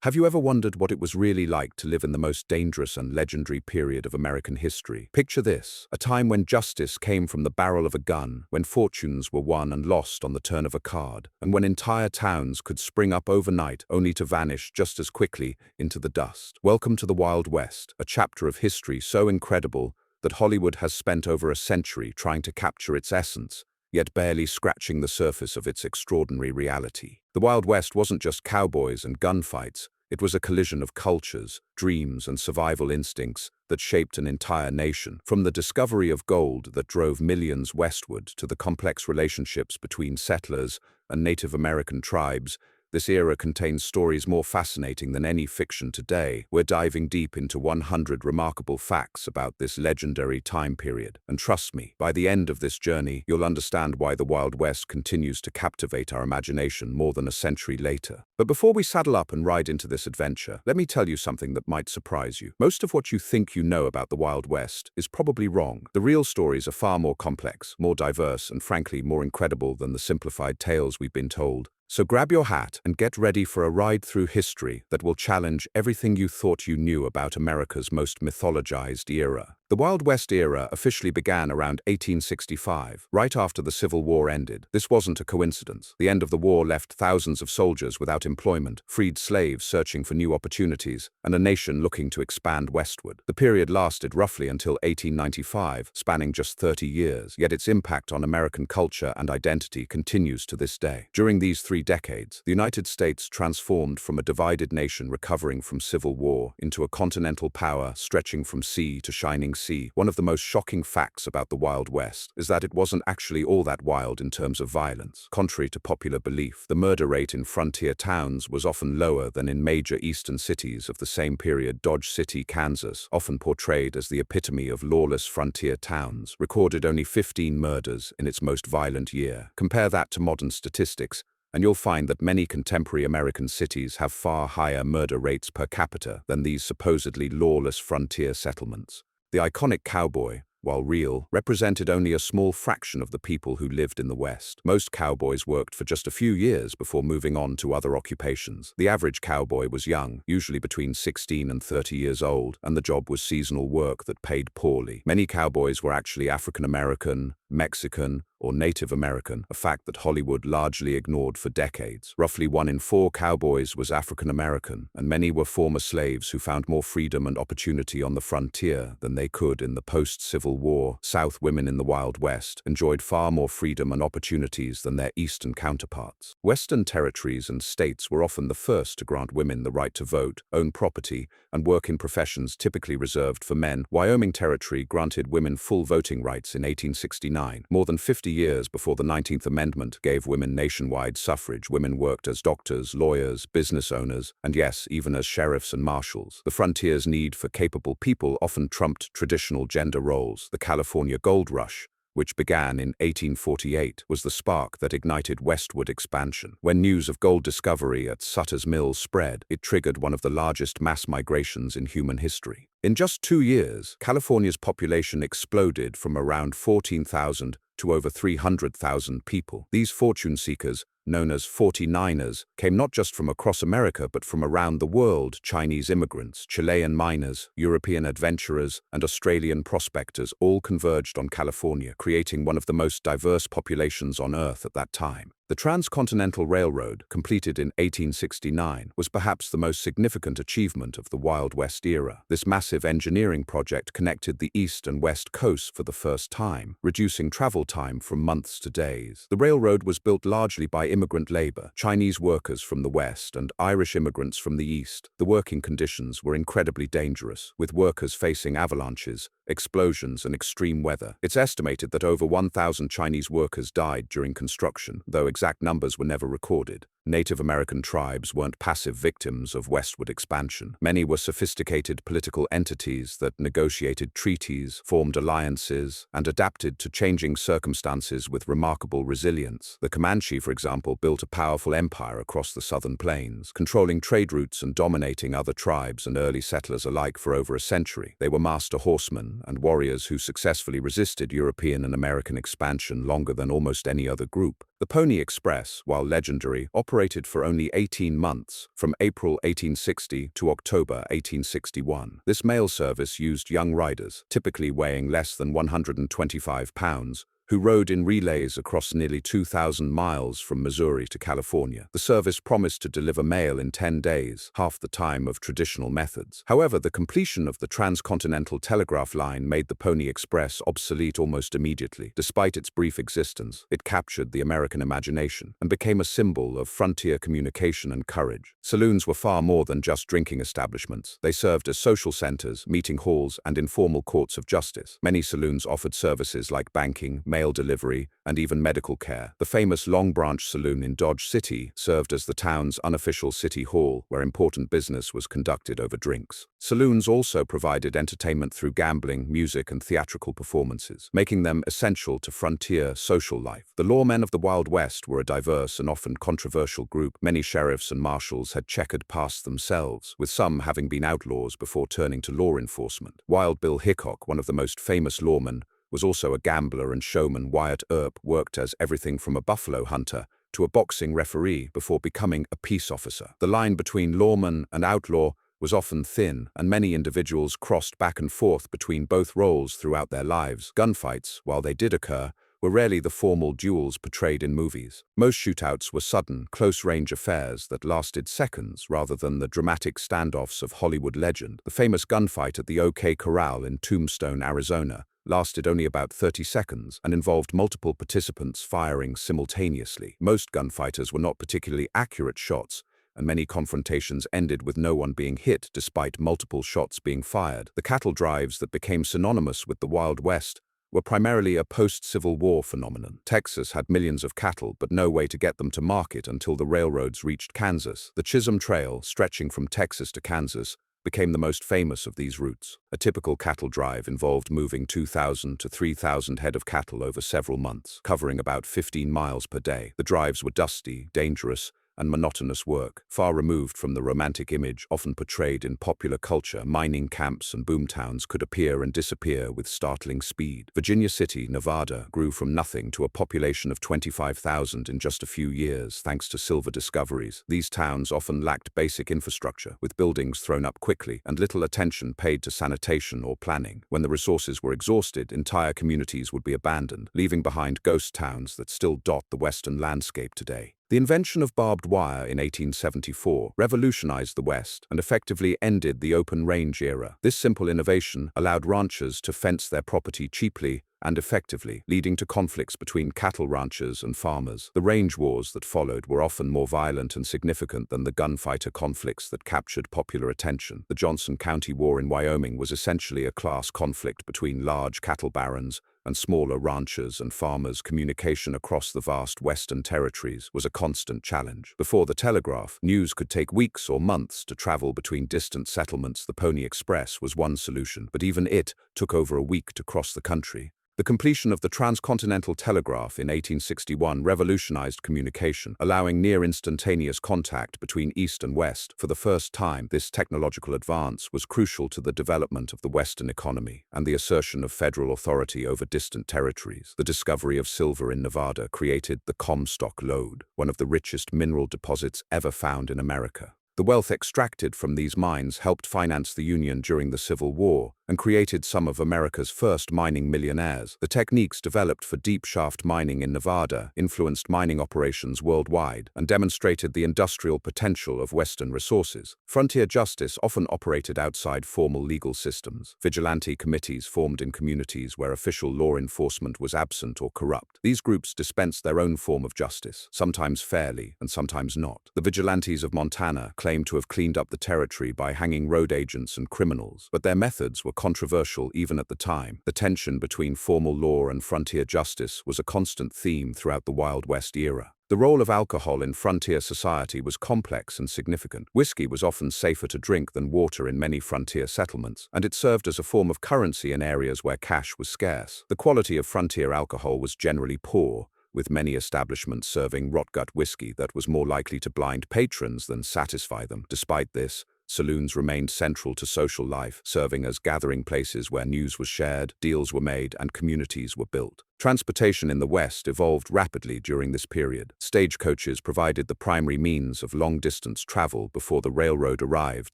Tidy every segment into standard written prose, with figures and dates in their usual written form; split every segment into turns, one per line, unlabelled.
Have you ever wondered what it was really like to live in the most dangerous and legendary period of American history? Picture this, a time when justice came from the barrel of a gun, when fortunes were won and lost on the turn of a card, and when entire towns could spring up overnight only to vanish just as quickly into the dust. Welcome to the Wild West, a chapter of history so incredible that Hollywood has spent over a century trying to capture its essence, yet barely scratching the surface of its extraordinary reality. The Wild West wasn't just cowboys and gunfights. It was a collision of cultures, dreams, and survival instincts that shaped an entire nation. From the discovery of gold that drove millions westward to the complex relationships between settlers and Native American tribes, this era contains stories more fascinating than any fiction today. We're diving deep into 100 remarkable facts about this legendary time period. And trust me, by the end of this journey, you'll understand why the Wild West continues to captivate our imagination more than a century later. But before we saddle up and ride into this adventure, let me tell you something that might surprise you. Most of what you think you know about the Wild West is probably wrong. The real stories are far more complex, more diverse, and frankly more incredible than the simplified tales we've been told. So grab your hat and get ready for a ride through history that will challenge everything you thought you knew about America's most mythologized era. The Wild West era officially began around 1865, right after the Civil War ended. This wasn't a coincidence. The end of the war left thousands of soldiers without employment, freed slaves searching for new opportunities, and a nation looking to expand westward. The period lasted roughly until 1895, spanning just 30 years, yet its impact on American culture and identity continues to this day. During these 3 decades, the United States transformed from a divided nation recovering from civil war into a continental power stretching from sea to shining sea. One of the most shocking facts about the Wild West is that it wasn't actually all that wild in terms of violence. Contrary to popular belief, the murder rate in frontier towns was often lower than in major eastern cities of the same period. Dodge City, Kansas, often portrayed as the epitome of lawless frontier towns, recorded only 15 murders in its most violent year. Compare that to modern statistics, and you'll find that many contemporary American cities have far higher murder rates per capita than these supposedly lawless frontier settlements. The iconic cowboy, while real, represented only a small fraction of the people who lived in the West. Most cowboys worked for just a few years before moving on to other occupations. The average cowboy was young, usually between 16 and 30 years old, and the job was seasonal work that paid poorly. Many cowboys were actually African American, Mexican, or Native American, a fact that Hollywood largely ignored for decades. Roughly 1 in 4 cowboys was African American, and many were former slaves who found more freedom and opportunity on the frontier than they could in the post-Civil War. South women in the Wild West enjoyed far more freedom and opportunities than their Eastern counterparts. Western territories and states were often the first to grant women the right to vote, own property, and work in professions typically reserved for men. Wyoming Territory granted women full voting rights in 1869. More than 50 years before the 19th Amendment gave women nationwide suffrage, women worked as doctors, lawyers, business owners, and yes, even as sheriffs and marshals. The frontier's need for capable people often trumped traditional gender roles. The California Gold Rush, which began in 1848, was the spark that ignited westward expansion. When news of gold discovery at Sutter's Mill spread, it triggered one of the largest mass migrations in human history. In just 2 years, California's population exploded from around 14,000 to over 300,000 people. These fortune seekers, known as 49ers, came not just from across America but from around the world. Chinese immigrants, Chilean miners, European adventurers, and Australian prospectors all converged on California, creating one of the most diverse populations on Earth at that time. The Transcontinental Railroad, completed in 1869, was perhaps the most significant achievement of the Wild West era. This massive engineering project connected the east and west coasts for the first time, reducing travel time from months to days. The railroad was built largely by immigrant labor, Chinese workers from the west and Irish immigrants from the east. The working conditions were incredibly dangerous, with workers facing avalanches, explosions, and extreme weather. It's estimated that over 1,000 Chinese workers died during construction, though exact numbers were never recorded. Native American tribes weren't passive victims of westward expansion. Many were sophisticated political entities that negotiated treaties, formed alliances, and adapted to changing circumstances with remarkable resilience. The Comanche, for example, built a powerful empire across the southern plains, controlling trade routes and dominating other tribes and early settlers alike for over a century. They were master horsemen and warriors who successfully resisted European and American expansion longer than almost any other group. The Pony Express, while legendary, operated operated for only 18 months, from April 1860 to October 1861. This mail service used young riders, typically weighing less than 125 pounds, who rode in relays across nearly 2,000 miles from Missouri to California. The service promised to deliver mail in 10 days, half the time of traditional methods. However, the completion of the transcontinental telegraph line made the Pony Express obsolete almost immediately. Despite its brief existence, it captured the American imagination and became a symbol of frontier communication and courage. Saloons were far more than just drinking establishments. They served as social centers, meeting halls, and informal courts of justice. Many saloons offered services like banking, mail delivery, and even medical care. The famous Long Branch Saloon in Dodge City served as the town's unofficial city hall, where important business was conducted over drinks. Saloons also provided entertainment through gambling, music, and theatrical performances, making them essential to frontier social life. The lawmen of the Wild West were a diverse and often controversial group. Many sheriffs and marshals had checkered past themselves, with some having been outlaws before turning to law enforcement. Wild Bill Hickok, one of the most famous lawmen, was also a gambler and showman. Wyatt Earp worked as everything from a buffalo hunter to a boxing referee before becoming a peace officer. The line between lawman and outlaw was often thin, and many individuals crossed back and forth between both roles throughout their lives. Gunfights, while they did occur, were rarely the formal duels portrayed in movies. Most shootouts were sudden, close-range affairs that lasted seconds rather than the dramatic standoffs of Hollywood legend. The famous gunfight at the OK Corral in Tombstone, Arizona, lasted only about 30 seconds and involved multiple participants firing simultaneously. Most gunfighters were not particularly accurate shots, and many confrontations ended with no one being hit despite multiple shots being fired. The cattle drives that became synonymous with the Wild West were primarily a post-Civil War phenomenon. Texas had millions of cattle, but no way to get them to market until the railroads reached Kansas. The Chisholm Trail, stretching from Texas to Kansas, became the most famous of these routes. A typical cattle drive involved moving 2,000 to 3,000 head of cattle over several months, covering about 15 miles per day. The drives were dusty, dangerous, and monotonous work, far removed from the romantic image often portrayed in popular culture. Mining camps and boomtowns could appear and disappear with startling speed. Virginia City, Nevada, grew from nothing to a population of 25,000 in just a few years thanks to silver discoveries. These towns often lacked basic infrastructure, with buildings thrown up quickly and little attention paid to sanitation or planning. When the resources were exhausted, entire communities would be abandoned, leaving behind ghost towns that still dot the western landscape today. The invention of barbed wire in 1874 revolutionized the West and effectively ended the open range era. This simple innovation allowed ranchers to fence their property cheaply and effectively, leading to conflicts between cattle ranchers and farmers. The range wars that followed were often more violent and significant than the gunfighter conflicts that captured popular attention. The Johnson County War in Wyoming was essentially a class conflict between large cattle barons and smaller ranchers and farmers. Communication across the vast western territories was a constant challenge. Before the telegraph, news could take weeks or months to travel between distant settlements. The Pony Express was one solution, but even it took over a week to cross the country. The completion of the transcontinental telegraph in 1861 revolutionized communication, allowing near-instantaneous contact between East and West. For the first time, this technological advance was crucial to the development of the Western economy and the assertion of federal authority over distant territories. The discovery of silver in Nevada created the Comstock Lode, one of the richest mineral deposits ever found in America. The wealth extracted from these mines helped finance the Union during the Civil War and created some of America's first mining millionaires. The techniques developed for deep shaft mining in Nevada influenced mining operations worldwide and demonstrated the industrial potential of Western resources. Frontier justice often operated outside formal legal systems. Vigilante committees formed in communities where official law enforcement was absent or corrupt. These groups dispensed their own form of justice, sometimes fairly and sometimes not. The vigilantes of Montana claimed to have cleaned up the territory by hanging road agents and criminals, but their methods were controversial even at the time. The tension between formal law and frontier justice was a constant theme throughout the Wild West era. The role of alcohol in frontier society was complex and significant. Whiskey was often safer to drink than water in many frontier settlements, and it served as a form of currency in areas where cash was scarce. The quality of frontier alcohol was generally poor, with many establishments serving rotgut whiskey that was more likely to blind patrons than satisfy them. Despite this, saloons remained central to social life, serving as gathering places where news was shared, deals were made, and communities were built. Transportation in the West evolved rapidly during this period. Stagecoaches provided the primary means of long-distance travel before the railroad arrived.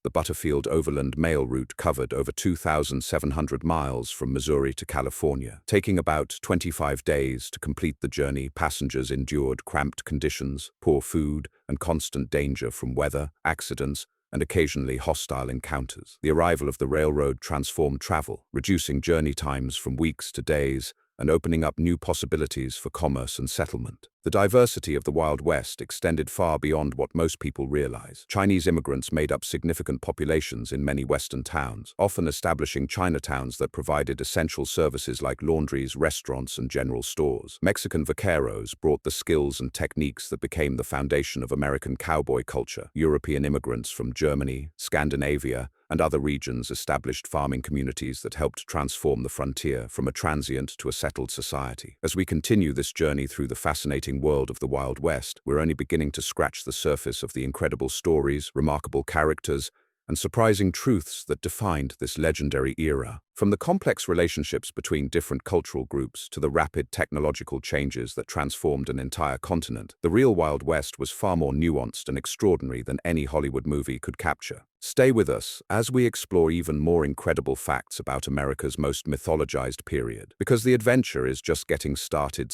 The Butterfield Overland Mail route covered over 2,700 miles from Missouri to California. Taking about 25 days to complete the journey, passengers endured cramped conditions, poor food, and constant danger from weather, accidents, and occasionally hostile encounters. The arrival of the railroad transformed travel, reducing journey times from weeks to days, and opening up new possibilities for commerce and settlement. The diversity of the Wild West extended far beyond what most people realize. Chinese immigrants made up significant populations in many Western towns, often establishing Chinatowns that provided essential services like laundries, restaurants, and general stores. Mexican vaqueros brought the skills and techniques that became the foundation of American cowboy culture. European immigrants from Germany, Scandinavia, and other regions established farming communities that helped transform the frontier from a transient to a settled society. As we continue this journey through the fascinating world of the Wild West, we're only beginning to scratch the surface of the incredible stories, remarkable characters, and surprising truths that defined this legendary era. From the complex relationships between different cultural groups to the rapid technological changes that transformed an entire continent, the real Wild West was far more nuanced and extraordinary than any Hollywood movie could capture. Stay with us as we explore even more incredible facts about America's most mythologized period, because the adventure is just getting started.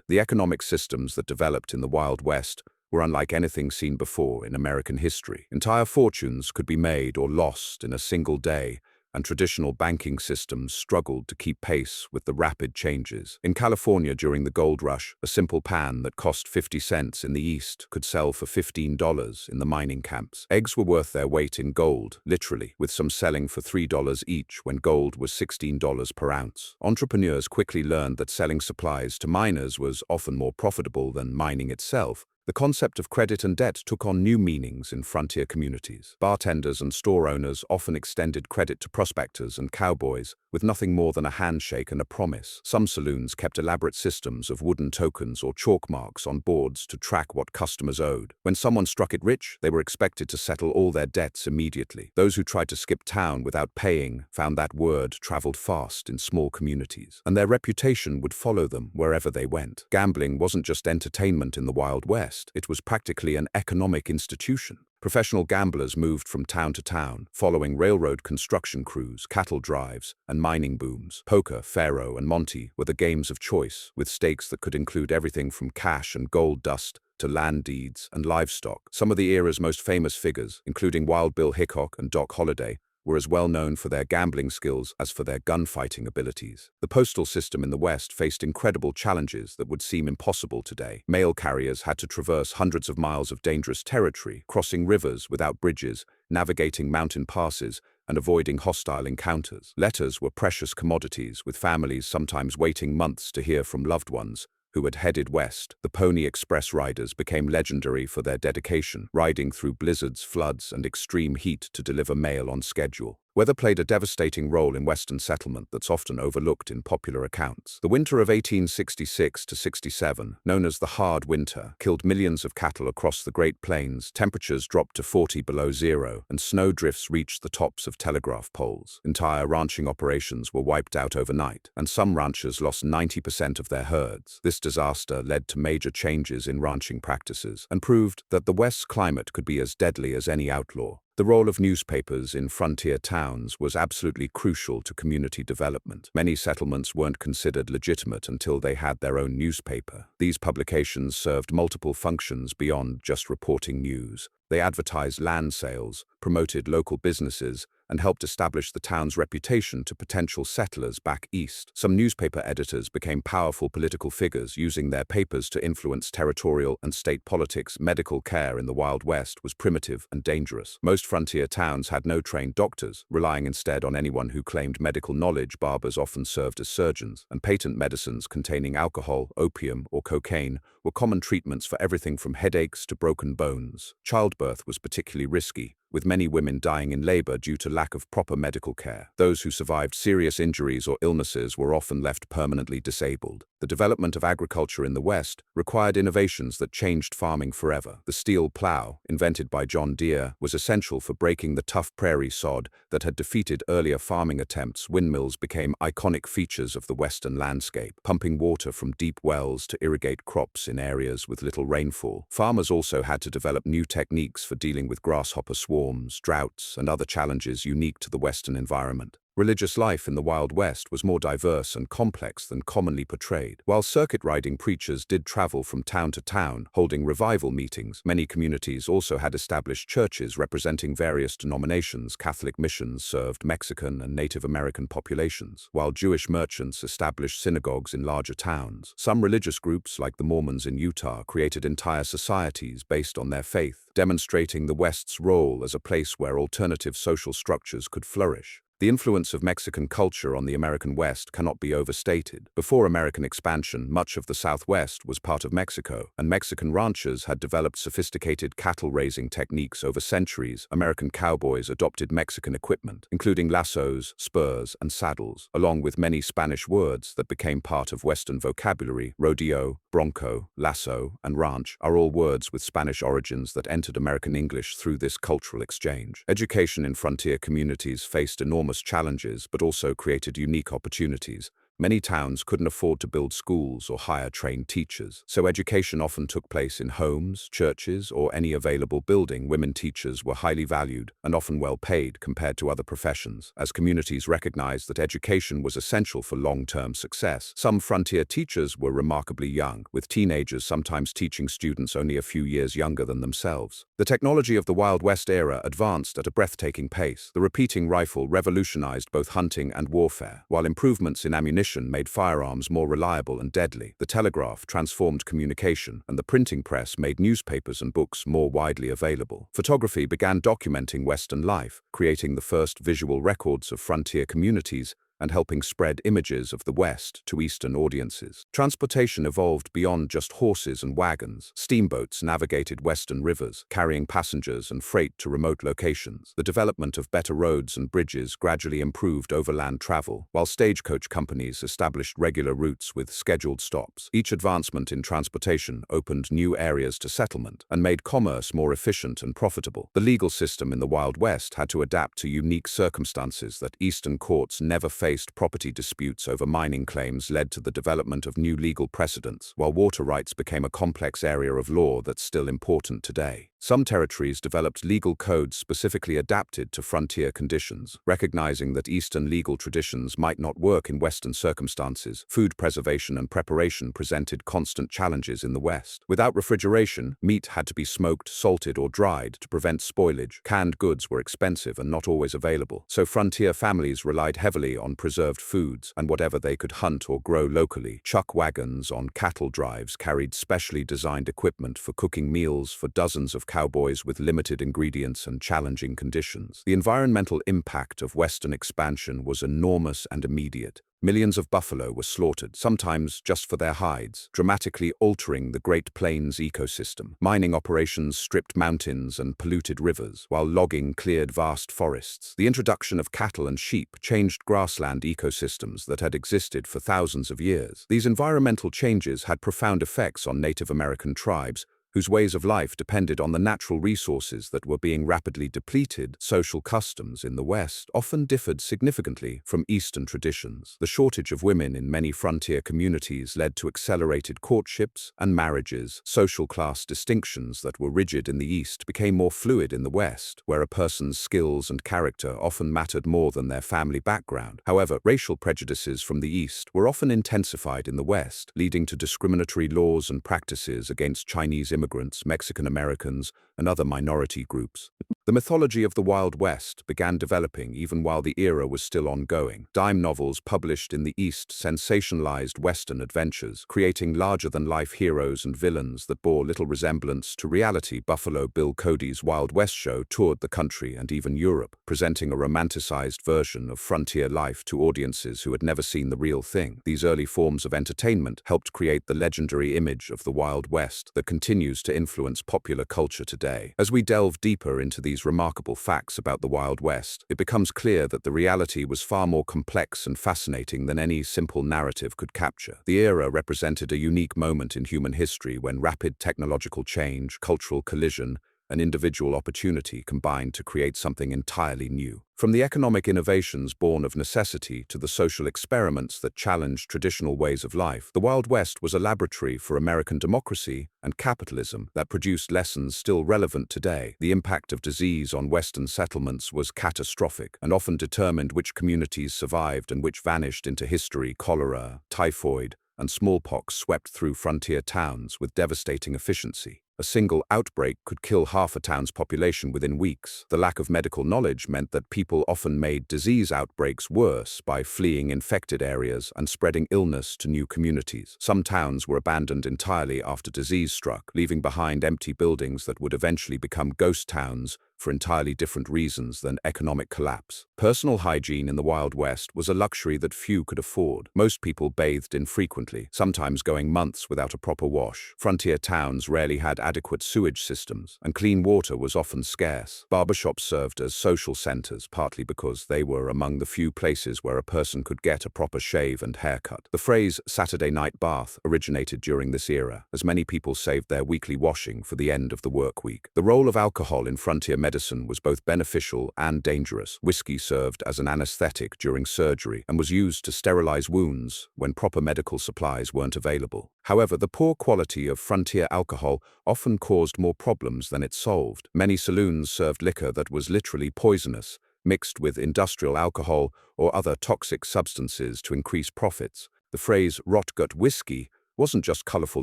The economic systems that developed in the Wild West were unlike anything seen before in American history. Entire fortunes could be made or lost in a single day, and traditional banking systems struggled to keep pace with the rapid changes. In California during the gold rush, a simple pan that cost 50 cents in the East could sell for $15 in the mining camps. Eggs were worth their weight in gold, literally, with some selling for $3 each when gold was $16 per ounce. Entrepreneurs quickly learned that selling supplies to miners was often more profitable than mining itself. The concept of credit and debt took on new meanings in frontier communities. Bartenders and store owners often extended credit to prospectors and cowboys, with nothing more than a handshake and a promise. Some saloons kept elaborate systems of wooden tokens or chalk marks on boards to track what customers owed. When someone struck it rich, they were expected to settle all their debts immediately. Those who tried to skip town without paying found that word traveled fast in small communities, and their reputation would follow them wherever they went. Gambling wasn't just entertainment in the Wild West. It was practically an economic institution. Professional gamblers moved from town to town, following railroad construction crews, cattle drives, and mining booms. Poker, faro, and monte were the games of choice, with stakes that could include everything from cash and gold dust to land deeds and livestock. Some of the era's most famous figures, including Wild Bill Hickok and Doc Holliday, were as well known for their gambling skills as for their gunfighting abilities. The postal system in the West faced incredible challenges that would seem impossible today. Mail carriers had to traverse hundreds of miles of dangerous territory, crossing rivers without bridges, navigating mountain passes, and avoiding hostile encounters. Letters were precious commodities, with families sometimes waiting months to hear from loved ones who had headed west. The Pony Express riders became legendary for their dedication, riding through blizzards, floods, and extreme heat to deliver mail on schedule. Weather played a devastating role in Western settlement that's often overlooked in popular accounts. The winter of 1866 to 67, known as the Hard Winter, killed millions of cattle across the Great Plains. Temperatures dropped to 40 below zero, and snow drifts reached the tops of telegraph poles. Entire ranching operations were wiped out overnight, and some ranchers lost 90% of their herds. This disaster led to major changes in ranching practices and proved that the West's climate could be as deadly as any outlaw. The role of newspapers in frontier towns was absolutely crucial to community development. Many settlements weren't considered legitimate until they had their own newspaper. These publications served multiple functions beyond just reporting news. They advertised land sales, promoted local businesses, and helped establish the town's reputation to potential settlers back east. Some newspaper editors became powerful political figures, using their papers to influence territorial and state politics. Medical care in the Wild West was primitive and dangerous. Most frontier towns had no trained doctors, relying instead on anyone who claimed medical knowledge. Barbers often served as surgeons, and patent medicines containing alcohol, opium, or cocaine were common treatments for everything from headaches to broken bones. Childbirth was particularly risky, with many women dying in labor due to lack of proper medical care. Those who survived serious injuries or illnesses were often left permanently disabled. The development of agriculture in the West required innovations that changed farming forever. The steel plow, invented by John Deere, was essential for breaking the tough prairie sod that had defeated earlier farming attempts. Windmills became iconic features of the Western landscape, pumping water from deep wells to irrigate crops in areas with little rainfall. Farmers also had to develop new techniques for dealing with grasshopper swarms, droughts, and other challenges unique to the Western environment. Religious life in the Wild West was more diverse and complex than commonly portrayed. While circuit-riding preachers did travel from town to town, holding revival meetings, many communities also had established churches representing various denominations. Catholic missions served Mexican and Native American populations, while Jewish merchants established synagogues in larger towns. Some religious groups, like the Mormons in Utah, created entire societies based on their faith, demonstrating the West's role as a place where alternative social structures could flourish. The influence of Mexican culture on the American West cannot be overstated. Before American expansion, much of the Southwest was part of Mexico, and Mexican ranchers had developed sophisticated cattle-raising techniques over centuries. American cowboys adopted Mexican equipment, including lassos, spurs, and saddles, along with many Spanish words that became part of Western vocabulary. Rodeo, bronco, lasso, and ranch are all words with Spanish origins that entered American English through this cultural exchange. Education in frontier communities faced enormous challenges, but also created unique opportunities. Many towns couldn't afford to build schools or hire trained teachers, so education often took place in homes, churches, or any available building. Women teachers were highly valued and often well paid compared to other professions, as communities recognized that education was essential for long-term success. Some frontier teachers were remarkably young, with teenagers sometimes teaching students only a few years younger than themselves. The technology of the Wild West era advanced at a breathtaking pace. The repeating rifle revolutionized both hunting and warfare, while improvements in ammunition made firearms more reliable and deadly. The telegraph transformed communication, and the printing press made newspapers and books more widely available. Photography began documenting Western life, creating the first visual records of frontier communities and helping spread images of the West to Eastern audiences. Transportation evolved beyond just horses and wagons. Steamboats navigated Western rivers, carrying passengers and freight to remote locations. The development of better roads and bridges gradually improved overland travel, while stagecoach companies established regular routes with scheduled stops. Each advancement in transportation opened new areas to settlement and made commerce more efficient and profitable. The legal system in the Wild West had to adapt to unique circumstances that Eastern courts never faced. Property disputes over mining claims led to the development of new legal precedents, while water rights became a complex area of law that's still important today. Some territories developed legal codes specifically adapted to frontier conditions, recognizing that Eastern legal traditions might not work in Western circumstances. Food preservation and preparation presented constant challenges in the West. Without refrigeration, meat had to be smoked, salted, or dried to prevent spoilage. Canned goods were expensive and not always available, so frontier families relied heavily on preserved foods and whatever they could hunt or grow locally. Chuck wagons on cattle drives carried specially designed equipment for cooking meals for dozens of cowboys with limited ingredients and challenging conditions. The environmental impact of Western expansion was enormous and immediate. Millions of buffalo were slaughtered, sometimes just for their hides, dramatically altering the Great Plains ecosystem. Mining operations stripped mountains and polluted rivers, while logging cleared vast forests. The introduction of cattle and sheep changed grassland ecosystems that had existed for thousands of years. These environmental changes had profound effects on Native American tribes, whose ways of life depended on the natural resources that were being rapidly depleted. Social customs in the West often differed significantly from Eastern traditions. The shortage of women in many frontier communities led to accelerated courtships and marriages. Social class distinctions that were rigid in the East became more fluid in the West, where a person's skills and character often mattered more than their family background. However, racial prejudices from the East were often intensified in the West, leading to discriminatory laws and practices against Chinese immigrants, Mexican Americans, and other minority groups. The mythology of the Wild West began developing even while the era was still ongoing. Dime novels published in the East sensationalized Western adventures, creating larger-than-life heroes and villains that bore little resemblance to reality. Buffalo Bill Cody's Wild West show toured the country and even Europe, presenting a romanticized version of frontier life to audiences who had never seen the real thing. These early forms of entertainment helped create the legendary image of the Wild West that continues to influence popular culture today. day. As we delve deeper into these remarkable facts about the Wild West, it becomes clear that the reality was far more complex and fascinating than any simple narrative could capture. The era represented a unique moment in human history when rapid technological change, cultural collision, and individual opportunity combined to create something entirely new. From the economic innovations born of necessity to the social experiments that challenged traditional ways of life, the Wild West was a laboratory for American democracy and capitalism that produced lessons still relevant today. The impact of disease on Western settlements was catastrophic and often determined which communities survived and which vanished into history. Cholera, typhoid, and smallpox swept through frontier towns with devastating efficiency. A single outbreak could kill half a town's population within weeks. The lack of medical knowledge meant that people often made disease outbreaks worse by fleeing infected areas and spreading illness to new communities. Some towns were abandoned entirely after disease struck, leaving behind empty buildings that would eventually become ghost towns for entirely different reasons than economic collapse. Personal hygiene in the Wild West was a luxury that few could afford. Most people bathed infrequently, sometimes going months without a proper wash. Frontier towns rarely had adequate sewage systems, and clean water was often scarce. Barbershops served as social centers, partly because they were among the few places where a person could get a proper shave and haircut. The phrase Saturday night bath originated during this era, as many people saved their weekly washing for the end of the work week. The role of alcohol in frontier medicine was both beneficial and dangerous. Whiskey served as an anesthetic during surgery and was used to sterilize wounds when proper medical supplies weren't available. However, the poor quality of frontier alcohol often caused more problems than it solved. Many saloons served liquor that was literally poisonous, mixed with industrial alcohol or other toxic substances to increase profits. The phrase rot-gut whiskey wasn't just colorful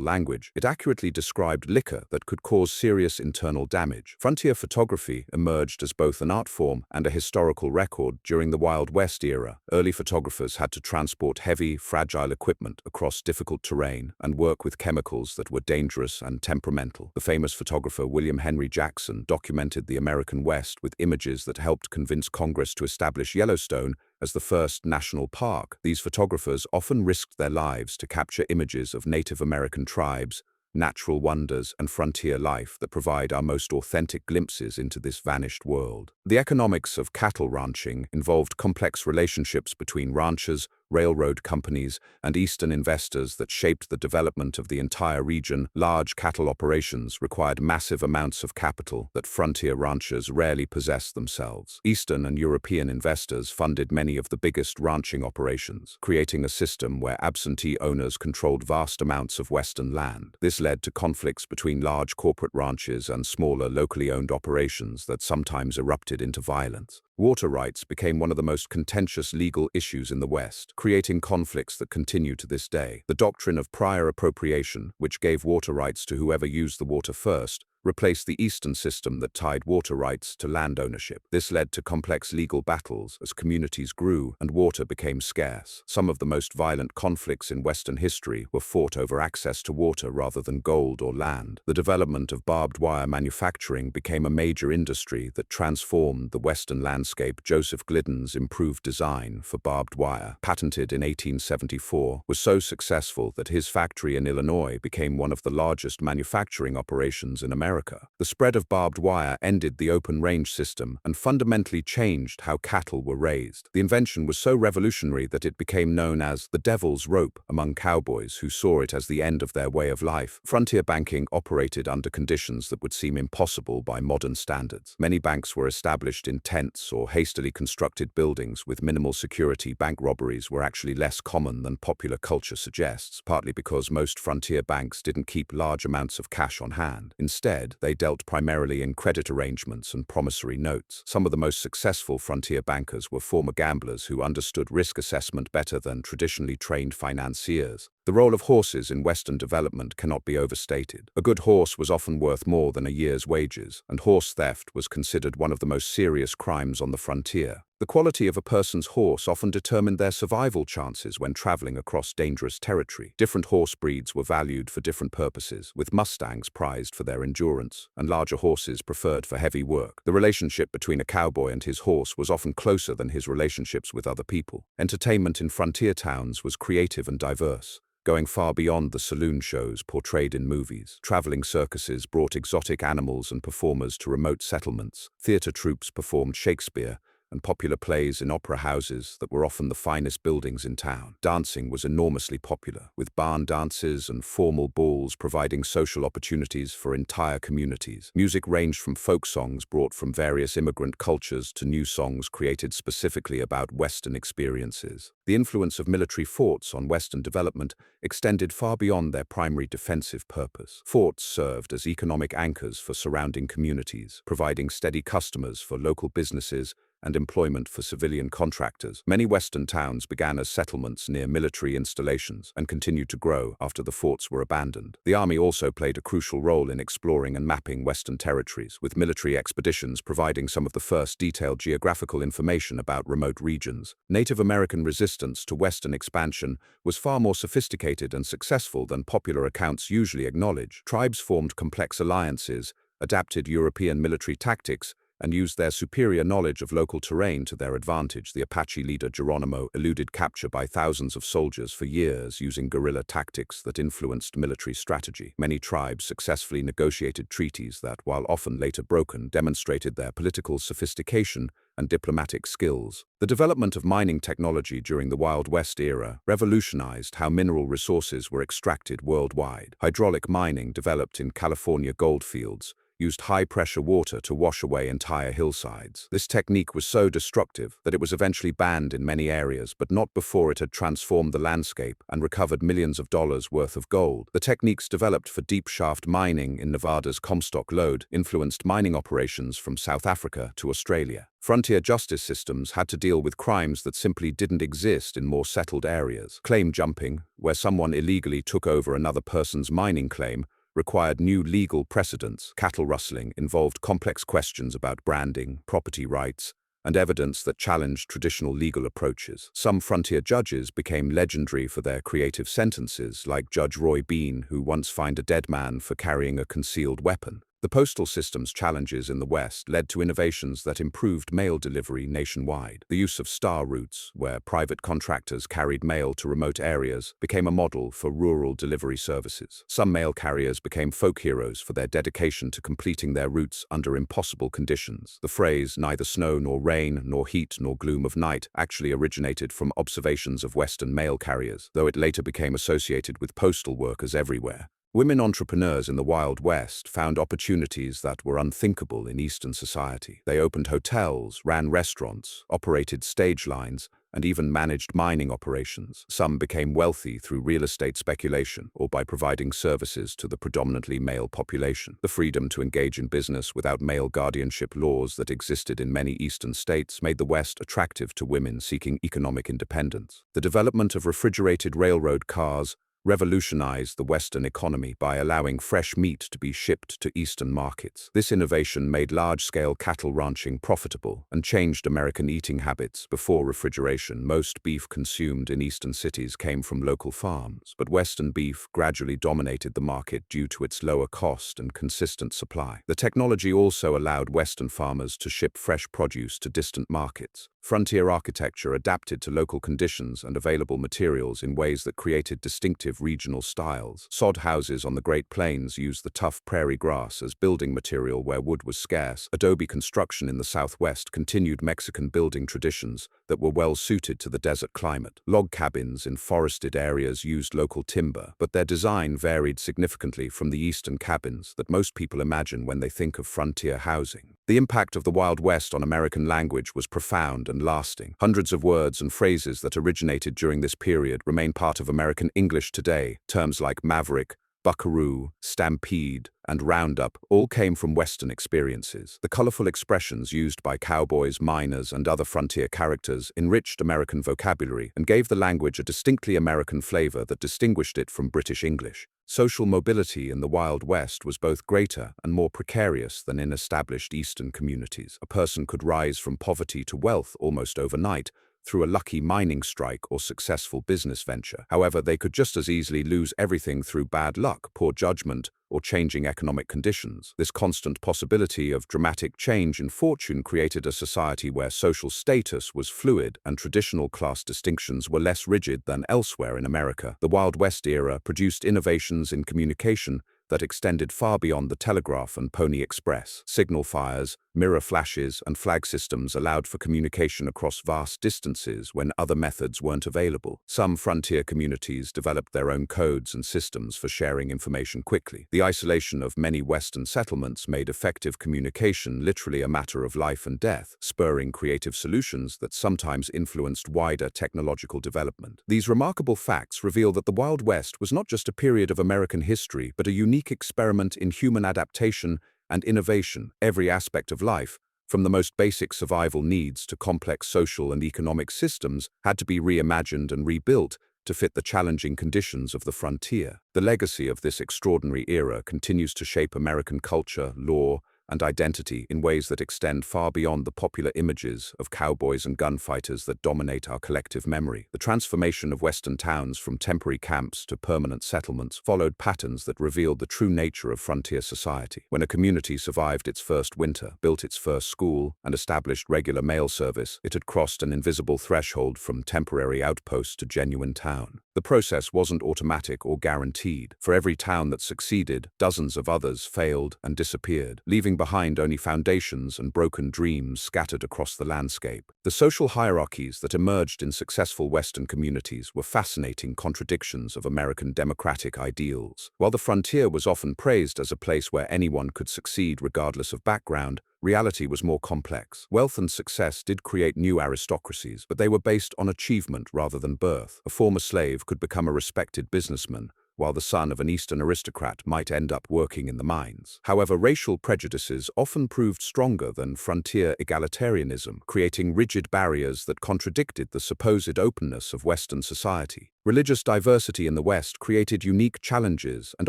language, it accurately described liquor that could cause serious internal damage. Frontier photography emerged as both an art form and a historical record during the Wild West era. Early photographers had to transport heavy, fragile equipment across difficult terrain and work with chemicals that were dangerous and temperamental. The famous photographer William Henry Jackson documented the American West with images that helped convince Congress to establish Yellowstone as the first national park. These photographers often risked their lives to capture images of Native American tribes, natural wonders, and frontier life that provide our most authentic glimpses into this vanished world. The economics of cattle ranching involved complex relationships between ranchers, railroad companies, and Eastern investors that shaped the development of the entire region. Large cattle operations required massive amounts of capital that frontier ranchers rarely possessed themselves. Eastern and European investors funded many of the biggest ranching operations, creating a system where absentee owners controlled vast amounts of Western land. This led to conflicts between large corporate ranches and smaller locally owned operations that sometimes erupted into violence. Water rights became one of the most contentious legal issues in the West, creating conflicts that continue to this day. The doctrine of prior appropriation, which gave water rights to whoever used the water first, replaced the Eastern system that tied water rights to land ownership. This led to complex legal battles as communities grew and water became scarce. Some of the most violent conflicts in Western history were fought over access to water rather than gold or land. The development of barbed wire manufacturing became a major industry that transformed the Western landscape. Joseph Glidden's improved design for barbed wire, patented in 1874, was so successful that his factory in Illinois became one of the largest manufacturing operations in America. The spread of barbed wire ended the open-range system and fundamentally changed how cattle were raised. The invention was so revolutionary that it became known as the devil's rope among cowboys who saw it as the end of their way of life. Frontier banking operated under conditions that would seem impossible by modern standards. Many banks were established in tents or hastily constructed buildings with minimal security. Bank robberies were actually less common than popular culture suggests, partly because most frontier banks didn't keep large amounts of cash on hand. Instead, they dealt primarily in credit arrangements and promissory notes. Some of the most successful frontier bankers were former gamblers who understood risk assessment better than traditionally trained financiers. The role of horses in Western development cannot be overstated. A good horse was often worth more than a year's wages, and horse theft was considered one of the most serious crimes on the frontier. The quality of a person's horse often determined their survival chances when traveling across dangerous territory. Different horse breeds were valued for different purposes, with Mustangs prized for their endurance, and larger horses preferred for heavy work. The relationship between a cowboy and his horse was often closer than his relationships with other people. Entertainment in frontier towns was creative and diverse. going far beyond the saloon shows portrayed in movies. Traveling circuses brought exotic animals and performers to remote settlements. Theatre troupes performed Shakespeare and popular plays in opera houses that were often the finest buildings in town. Dancing was enormously popular, with barn dances and formal balls providing social opportunities for entire communities. Music ranged from folk songs brought from various immigrant cultures to new songs created specifically about Western experiences. The influence of military forts on Western development extended far beyond their primary defensive purpose. Forts served as economic anchors for surrounding communities, providing steady customers for local businesses and employment for civilian contractors. Many Western towns began as settlements near military installations and continued to grow after the forts were abandoned. The army also played a crucial role in exploring and mapping Western territories, with military expeditions providing some of the first detailed geographical information about remote regions. Native American resistance to Western expansion was far more sophisticated and successful than popular accounts usually acknowledge. Tribes formed complex alliances, adapted European military tactics, and used their superior knowledge of local terrain to their advantage. The Apache leader Geronimo eluded capture by thousands of soldiers for years using guerrilla tactics that influenced military strategy. Many tribes successfully negotiated treaties that, while often later broken, demonstrated their political sophistication and diplomatic skills. The development of mining technology during the Wild West era revolutionized how mineral resources were extracted worldwide. Hydraulic mining, developed in California gold fields, used high-pressure water to wash away entire hillsides. This technique was so destructive that it was eventually banned in many areas, but not before it had transformed the landscape and recovered millions of dollars worth of gold. The techniques developed for deep shaft mining in Nevada's Comstock Lode influenced mining operations from South Africa to Australia. Frontier justice systems had to deal with crimes that simply didn't exist in more settled areas. Claim jumping, where someone illegally took over another person's mining claim, required new legal precedents. Cattle rustling involved complex questions about branding, property rights, and evidence that challenged traditional legal approaches. Some frontier judges became legendary for their creative sentences, like Judge Roy Bean, who once fined a dead man for carrying a concealed weapon. The postal system's challenges in the West led to innovations that improved mail delivery nationwide. The use of star routes, where private contractors carried mail to remote areas, became a model for rural delivery services. Some mail carriers became folk heroes for their dedication to completing their routes under impossible conditions. The phrase, "neither snow nor rain, nor heat nor gloom of night," actually originated from observations of Western mail carriers, though it later became associated with postal workers everywhere. Women entrepreneurs in the Wild West found opportunities that were unthinkable in Eastern society. They opened hotels, ran restaurants, operated stage lines, and even managed mining operations. Some became wealthy through real estate speculation or by providing services to the predominantly male population. The freedom to engage in business without male guardianship laws that existed in many Eastern states made the West attractive to women seeking economic independence. The development of refrigerated railroad cars revolutionized the Western economy by allowing fresh meat to be shipped to Eastern markets. This innovation made large-scale cattle ranching profitable and changed American eating habits. Before refrigeration, most beef consumed in Eastern cities came from local farms, but Western beef gradually dominated the market due to its lower cost and consistent supply. The technology also allowed Western farmers to ship fresh produce to distant markets. Frontier architecture adapted to local conditions and available materials in ways that created distinctive regional styles. Sod houses on the Great Plains used the tough prairie grass as building material where wood was scarce. Adobe construction in the Southwest continued Mexican building traditions that were well suited to the desert climate. Log cabins in forested areas used local timber, but their design varied significantly from the Eastern cabins that most people imagine when they think of frontier housing. The impact of the Wild West on American language was profound and lasting. Hundreds of words and phrases that originated during this period remain part of American English today. Terms like maverick, buckaroo, stampede, and roundup all came from Western experiences. The colorful expressions used by cowboys, miners, and other frontier characters enriched American vocabulary and gave the language a distinctly American flavor that distinguished it from British English. Social mobility in the Wild West was both greater and more precarious than in established Eastern communities. A person could rise from poverty to wealth almost overnight, through a lucky mining strike or successful business venture. However, they could just as easily lose everything through bad luck, poor judgment, or changing economic conditions. This constant possibility of dramatic change in fortune created a society where social status was fluid and traditional class distinctions were less rigid than elsewhere in America. The Wild West era produced innovations in communication that extended far beyond the telegraph and Pony Express. Signal fires, mirror flashes, and flag systems allowed for communication across vast distances when other methods weren't available. Some frontier communities developed their own codes and systems for sharing information quickly. The isolation of many Western settlements made effective communication literally a matter of life and death, spurring creative solutions that sometimes influenced wider technological development. These remarkable facts reveal that the Wild West was not just a period of American history, but a unique experiment in human adaptation and innovation. Every aspect of life, from the most basic survival needs to complex social and economic systems, had to be reimagined and rebuilt to fit the challenging conditions of the frontier. The legacy of this extraordinary era continues to shape American culture, law, and identity in ways that extend far beyond the popular images of cowboys and gunfighters that dominate our collective memory. The transformation of Western towns from temporary camps to permanent settlements followed patterns that revealed the true nature of frontier society. When a community survived its first winter, built its first school, and established regular mail service, it had crossed an invisible threshold from temporary outpost to genuine town. The process wasn't automatic or guaranteed. For every town that succeeded, dozens of others failed and disappeared, leaving behind only foundations and broken dreams scattered across the landscape. The social hierarchies that emerged in successful Western communities were fascinating contradictions of American democratic ideals. While the frontier was often praised as a place where anyone could succeed regardless of background, reality was more complex. Wealth and success did create new aristocracies, but they were based on achievement rather than birth. A former slave could become a respected businessman, while the son of an Eastern aristocrat might end up working in the mines. However, racial prejudices often proved stronger than frontier egalitarianism, creating rigid barriers that contradicted the supposed openness of Western society. Religious diversity in the West created unique challenges and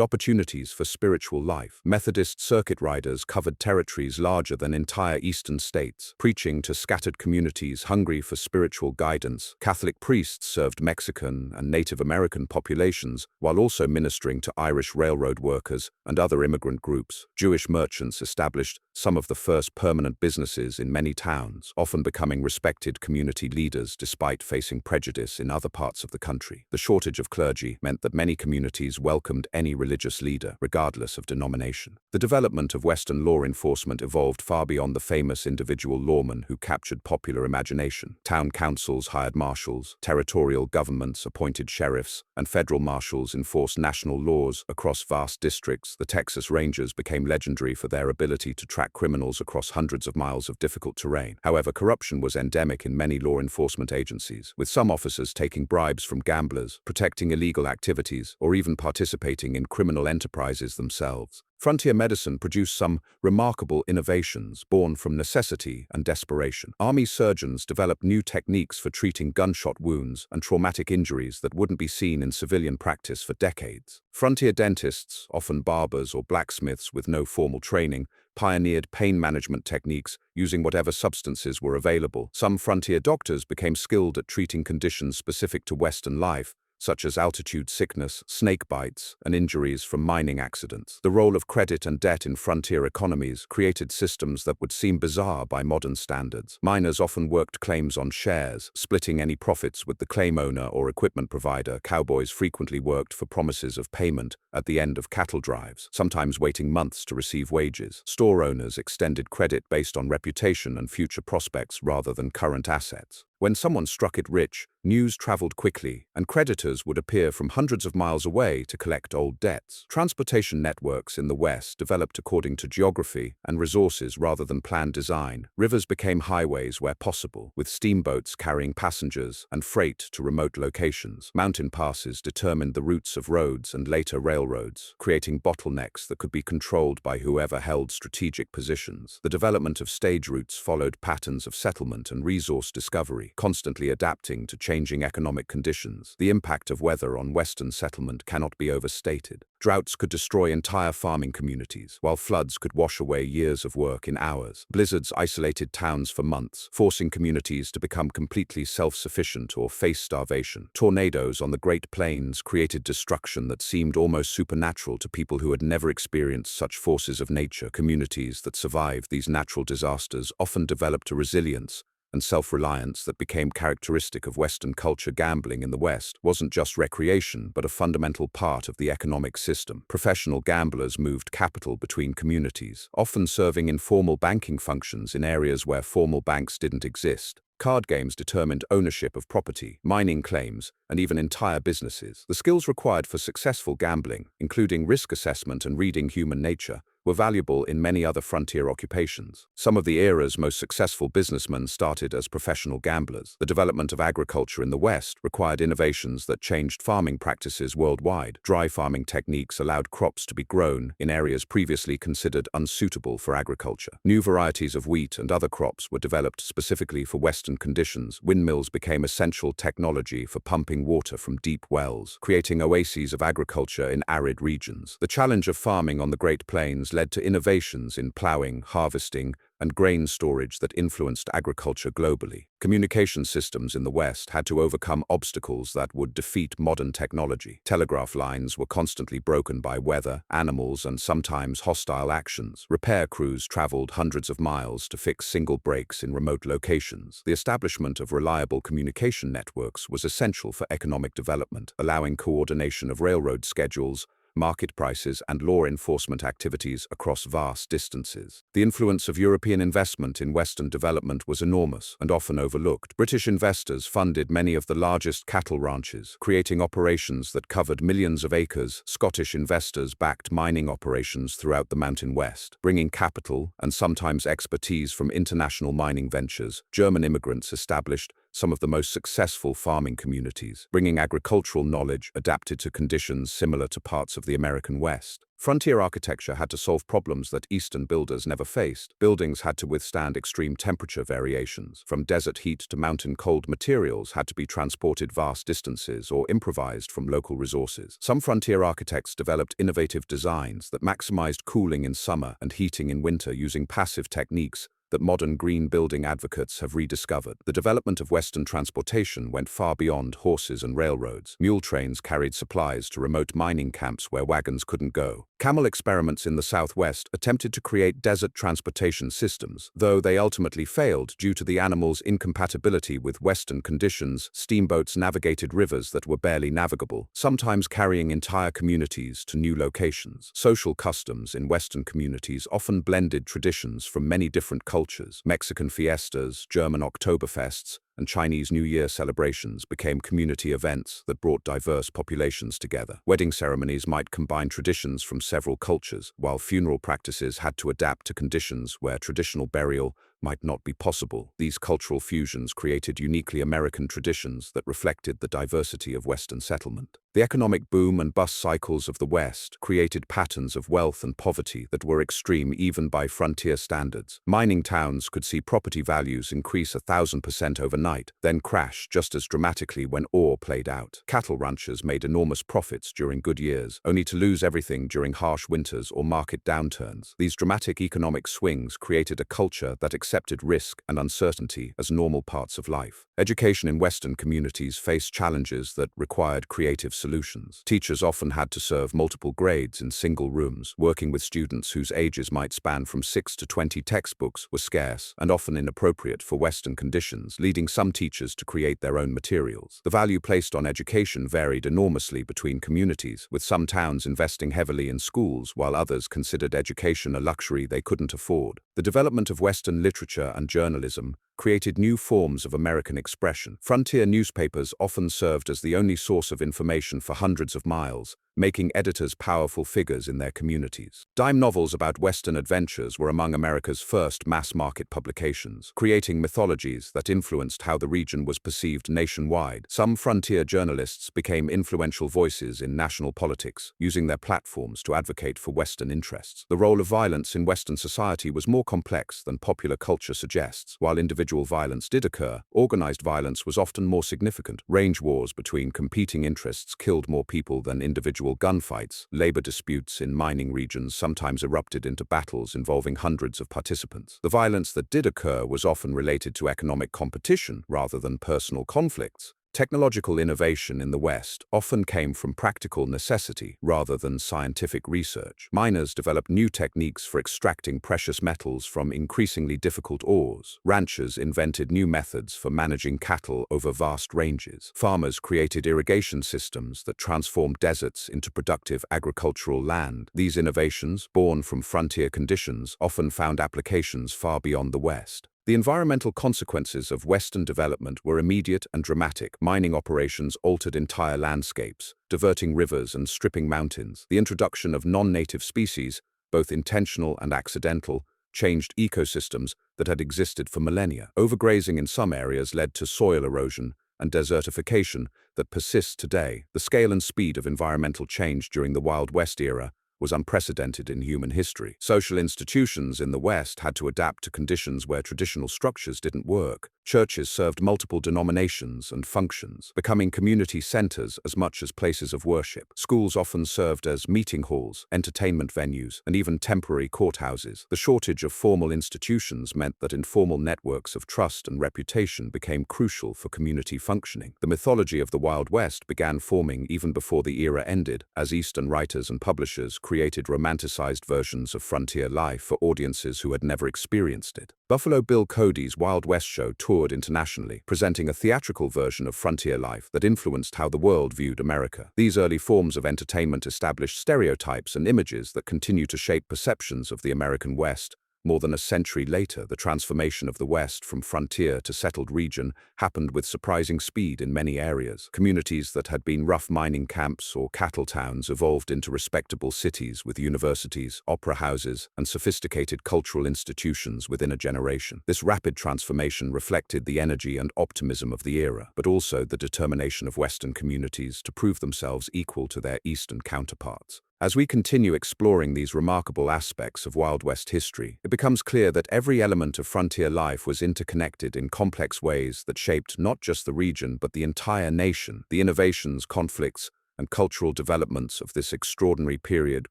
opportunities for spiritual life. Methodist circuit riders covered territories larger than entire eastern states, preaching to scattered communities hungry for spiritual guidance. Catholic priests served Mexican and Native American populations, while also ministering to Irish railroad workers and other immigrant groups. Jewish merchants established some of the first permanent businesses in many towns, often becoming respected community leaders despite facing prejudice in other parts of the country. The shortage of clergy meant that many communities welcomed any religious leader, regardless of denomination. The development of Western law enforcement evolved far beyond the famous individual lawmen who captured popular imagination. Town councils hired marshals, territorial governments appointed sheriffs, and federal marshals enforced national laws across vast districts. The Texas Rangers became legendary for their ability to track criminals across hundreds of miles of difficult terrain. However, corruption was endemic in many law enforcement agencies, with some officers taking bribes from gamblers, protecting illegal activities, or even participating in criminal enterprises themselves. Frontier medicine produced some remarkable innovations born from necessity and desperation. Army surgeons developed new techniques for treating gunshot wounds and traumatic injuries that wouldn't be seen in civilian practice for decades. Frontier dentists, often barbers or blacksmiths with no formal training, pioneered pain management techniques using whatever substances were available. Some frontier doctors became skilled at treating conditions specific to Western life, such as altitude sickness, snake bites, and injuries from mining accidents. The role of credit and debt in frontier economies created systems that would seem bizarre by modern standards. Miners often worked claims on shares, splitting any profits with the claim owner or equipment provider. Cowboys frequently worked for promises of payment at the end of cattle drives, sometimes waiting months to receive wages. Store owners extended credit based on reputation and future prospects rather than current assets. When someone struck it rich, news traveled quickly, and creditors would appear from hundreds of miles away to collect old debts. Transportation networks in the West developed according to geography and resources rather than planned design. Rivers became highways where possible, with steamboats carrying passengers and freight to remote locations. Mountain passes determined the routes of roads and later railroads, creating bottlenecks that could be controlled by whoever held strategic positions. The development of stage routes followed patterns of settlement and resource discovery, history, constantly adapting to changing economic conditions. The impact of weather on Western settlement cannot be overstated. Droughts could destroy entire farming communities, while floods could wash away years of work in hours. Blizzards isolated towns for months, forcing communities to become completely self-sufficient or face starvation. Tornadoes on the Great Plains created destruction that seemed almost supernatural to people who had never experienced such forces of nature. Communities that survived these natural disasters often developed a resilience and self-reliance that became characteristic of Western culture. Gambling in the West wasn't just recreation, but a fundamental part of the economic system. Professional gamblers moved capital between communities, often serving informal banking functions in areas where formal banks didn't exist. Card games determined ownership of property, mining claims, and even entire businesses. The skills required for successful gambling, including risk assessment and reading human nature, were valuable in many other frontier occupations. Some of the era's most successful businessmen started as professional gamblers. The development of agriculture in the West required innovations that changed farming practices worldwide. Dry farming techniques allowed crops to be grown in areas previously considered unsuitable for agriculture. New varieties of wheat and other crops were developed specifically for Western conditions. Windmills became essential technology for pumping water from deep wells, creating oases of agriculture in arid regions. The challenge of farming on the Great Plains led to innovations in plowing, harvesting, and grain storage that influenced agriculture globally. Communication systems in the West had to overcome obstacles that would defeat modern technology. Telegraph lines were constantly broken by weather, animals, and sometimes hostile actions. Repair crews traveled hundreds of miles to fix single breaks in remote locations. The establishment of reliable communication networks was essential for economic development, allowing coordination of railroad schedules, market prices, and law enforcement activities across vast distances. The influence of European investment in Western development was enormous and often overlooked. British investors funded many of the largest cattle ranches, creating operations that covered millions of acres. Scottish investors backed mining operations throughout the Mountain West, bringing capital and sometimes expertise from international mining ventures. German immigrants established some of the most successful farming communities, bringing agricultural knowledge adapted to conditions similar to parts of the American West. Frontier architecture had to solve problems that Eastern builders never faced. Buildings had to withstand extreme temperature variations. From desert heat to mountain cold, materials had to be transported vast distances or improvised from local resources. Some frontier architects developed innovative designs that maximized cooling in summer and heating in winter using passive techniques that modern green building advocates have rediscovered. The development of Western transportation went far beyond horses and railroads. Mule trains carried supplies to remote mining camps where wagons couldn't go. Camel experiments in the Southwest attempted to create desert transportation systems, though they ultimately failed due to the animals' incompatibility with Western conditions. Steamboats navigated rivers that were barely navigable, sometimes carrying entire communities to new locations. Social customs in Western communities often blended traditions from many different cultures. Mexican fiestas, German Oktoberfests, and Chinese New Year celebrations became community events that brought diverse populations together. Wedding ceremonies might combine traditions from several cultures, while funeral practices had to adapt to conditions where traditional burial might not be possible. These cultural fusions created uniquely American traditions that reflected the diversity of Western settlement. The economic boom and bust cycles of the West created patterns of wealth and poverty that were extreme even by frontier standards. Mining towns could see property values increase 1,000% overnight, then crash just as dramatically when ore played out. Cattle ranchers made enormous profits during good years, only to lose everything during harsh winters or market downturns. These dramatic economic swings created a culture that accepted risk and uncertainty as normal parts of life. Education in Western communities faced challenges that required creative solutions. Teachers often had to serve multiple grades in single rooms. Working with students whose ages might span from 6 to 20, textbooks were scarce and often inappropriate for Western conditions, leading some teachers to create their own materials. The value placed on education varied enormously between communities, with some towns investing heavily in schools while others considered education a luxury they couldn't afford. The development of Western literature and journalism created new forms of American expression. Frontier newspapers often served as the only source of information for hundreds of miles, making editors powerful figures in their communities. Dime novels about Western adventures were among America's first mass-market publications, creating mythologies that influenced how the region was perceived nationwide. Some frontier journalists became influential voices in national politics, using their platforms to advocate for Western interests. The role of violence in Western society was more complex than popular culture suggests. While individual violence did occur, organized violence was often more significant. Range wars between competing interests killed more people than individual gunfights. Labor disputes in mining regions sometimes erupted into battles involving hundreds of participants. The violence that did occur was often related to economic competition rather than personal conflicts. Technological innovation in the West often came from practical necessity rather than scientific research. Miners developed new techniques for extracting precious metals from increasingly difficult ores. Ranchers invented new methods for managing cattle over vast ranges. Farmers created irrigation systems that transformed deserts into productive agricultural land. These innovations, born from frontier conditions, often found applications far beyond the West. The environmental consequences of Western development were immediate and dramatic. Mining operations altered entire landscapes, diverting rivers and stripping mountains. The introduction of non-native species, both intentional and accidental, changed ecosystems that had existed for millennia. Overgrazing in some areas led to soil erosion and desertification that persists today. The scale and speed of environmental change during the Wild West era was unprecedented in human history. Social institutions in the West had to adapt to conditions where traditional structures didn't work. Churches served multiple denominations and functions, becoming community centers as much as places of worship. Schools often served as meeting halls, entertainment venues, and even temporary courthouses. The shortage of formal institutions meant that informal networks of trust and reputation became crucial for community functioning. The mythology of the Wild West began forming even before the era ended, as Eastern writers and publishers created romanticized versions of frontier life for audiences who had never experienced it. Buffalo Bill Cody's Wild West show toured internationally, presenting a theatrical version of frontier life that influenced how the world viewed America. These early forms of entertainment established stereotypes and images that continue to shape perceptions of the American West. More than a century later, the transformation of the West from frontier to settled region happened with surprising speed in many areas. Communities that had been rough mining camps or cattle towns evolved into respectable cities with universities, opera houses, and sophisticated cultural institutions within a generation. This rapid transformation reflected the energy and optimism of the era, but also the determination of Western communities to prove themselves equal to their Eastern counterparts. As we continue exploring these remarkable aspects of Wild West history, it becomes clear that every element of frontier life was interconnected in complex ways that shaped not just the region but the entire nation. The innovations, conflicts, and cultural developments of this extraordinary period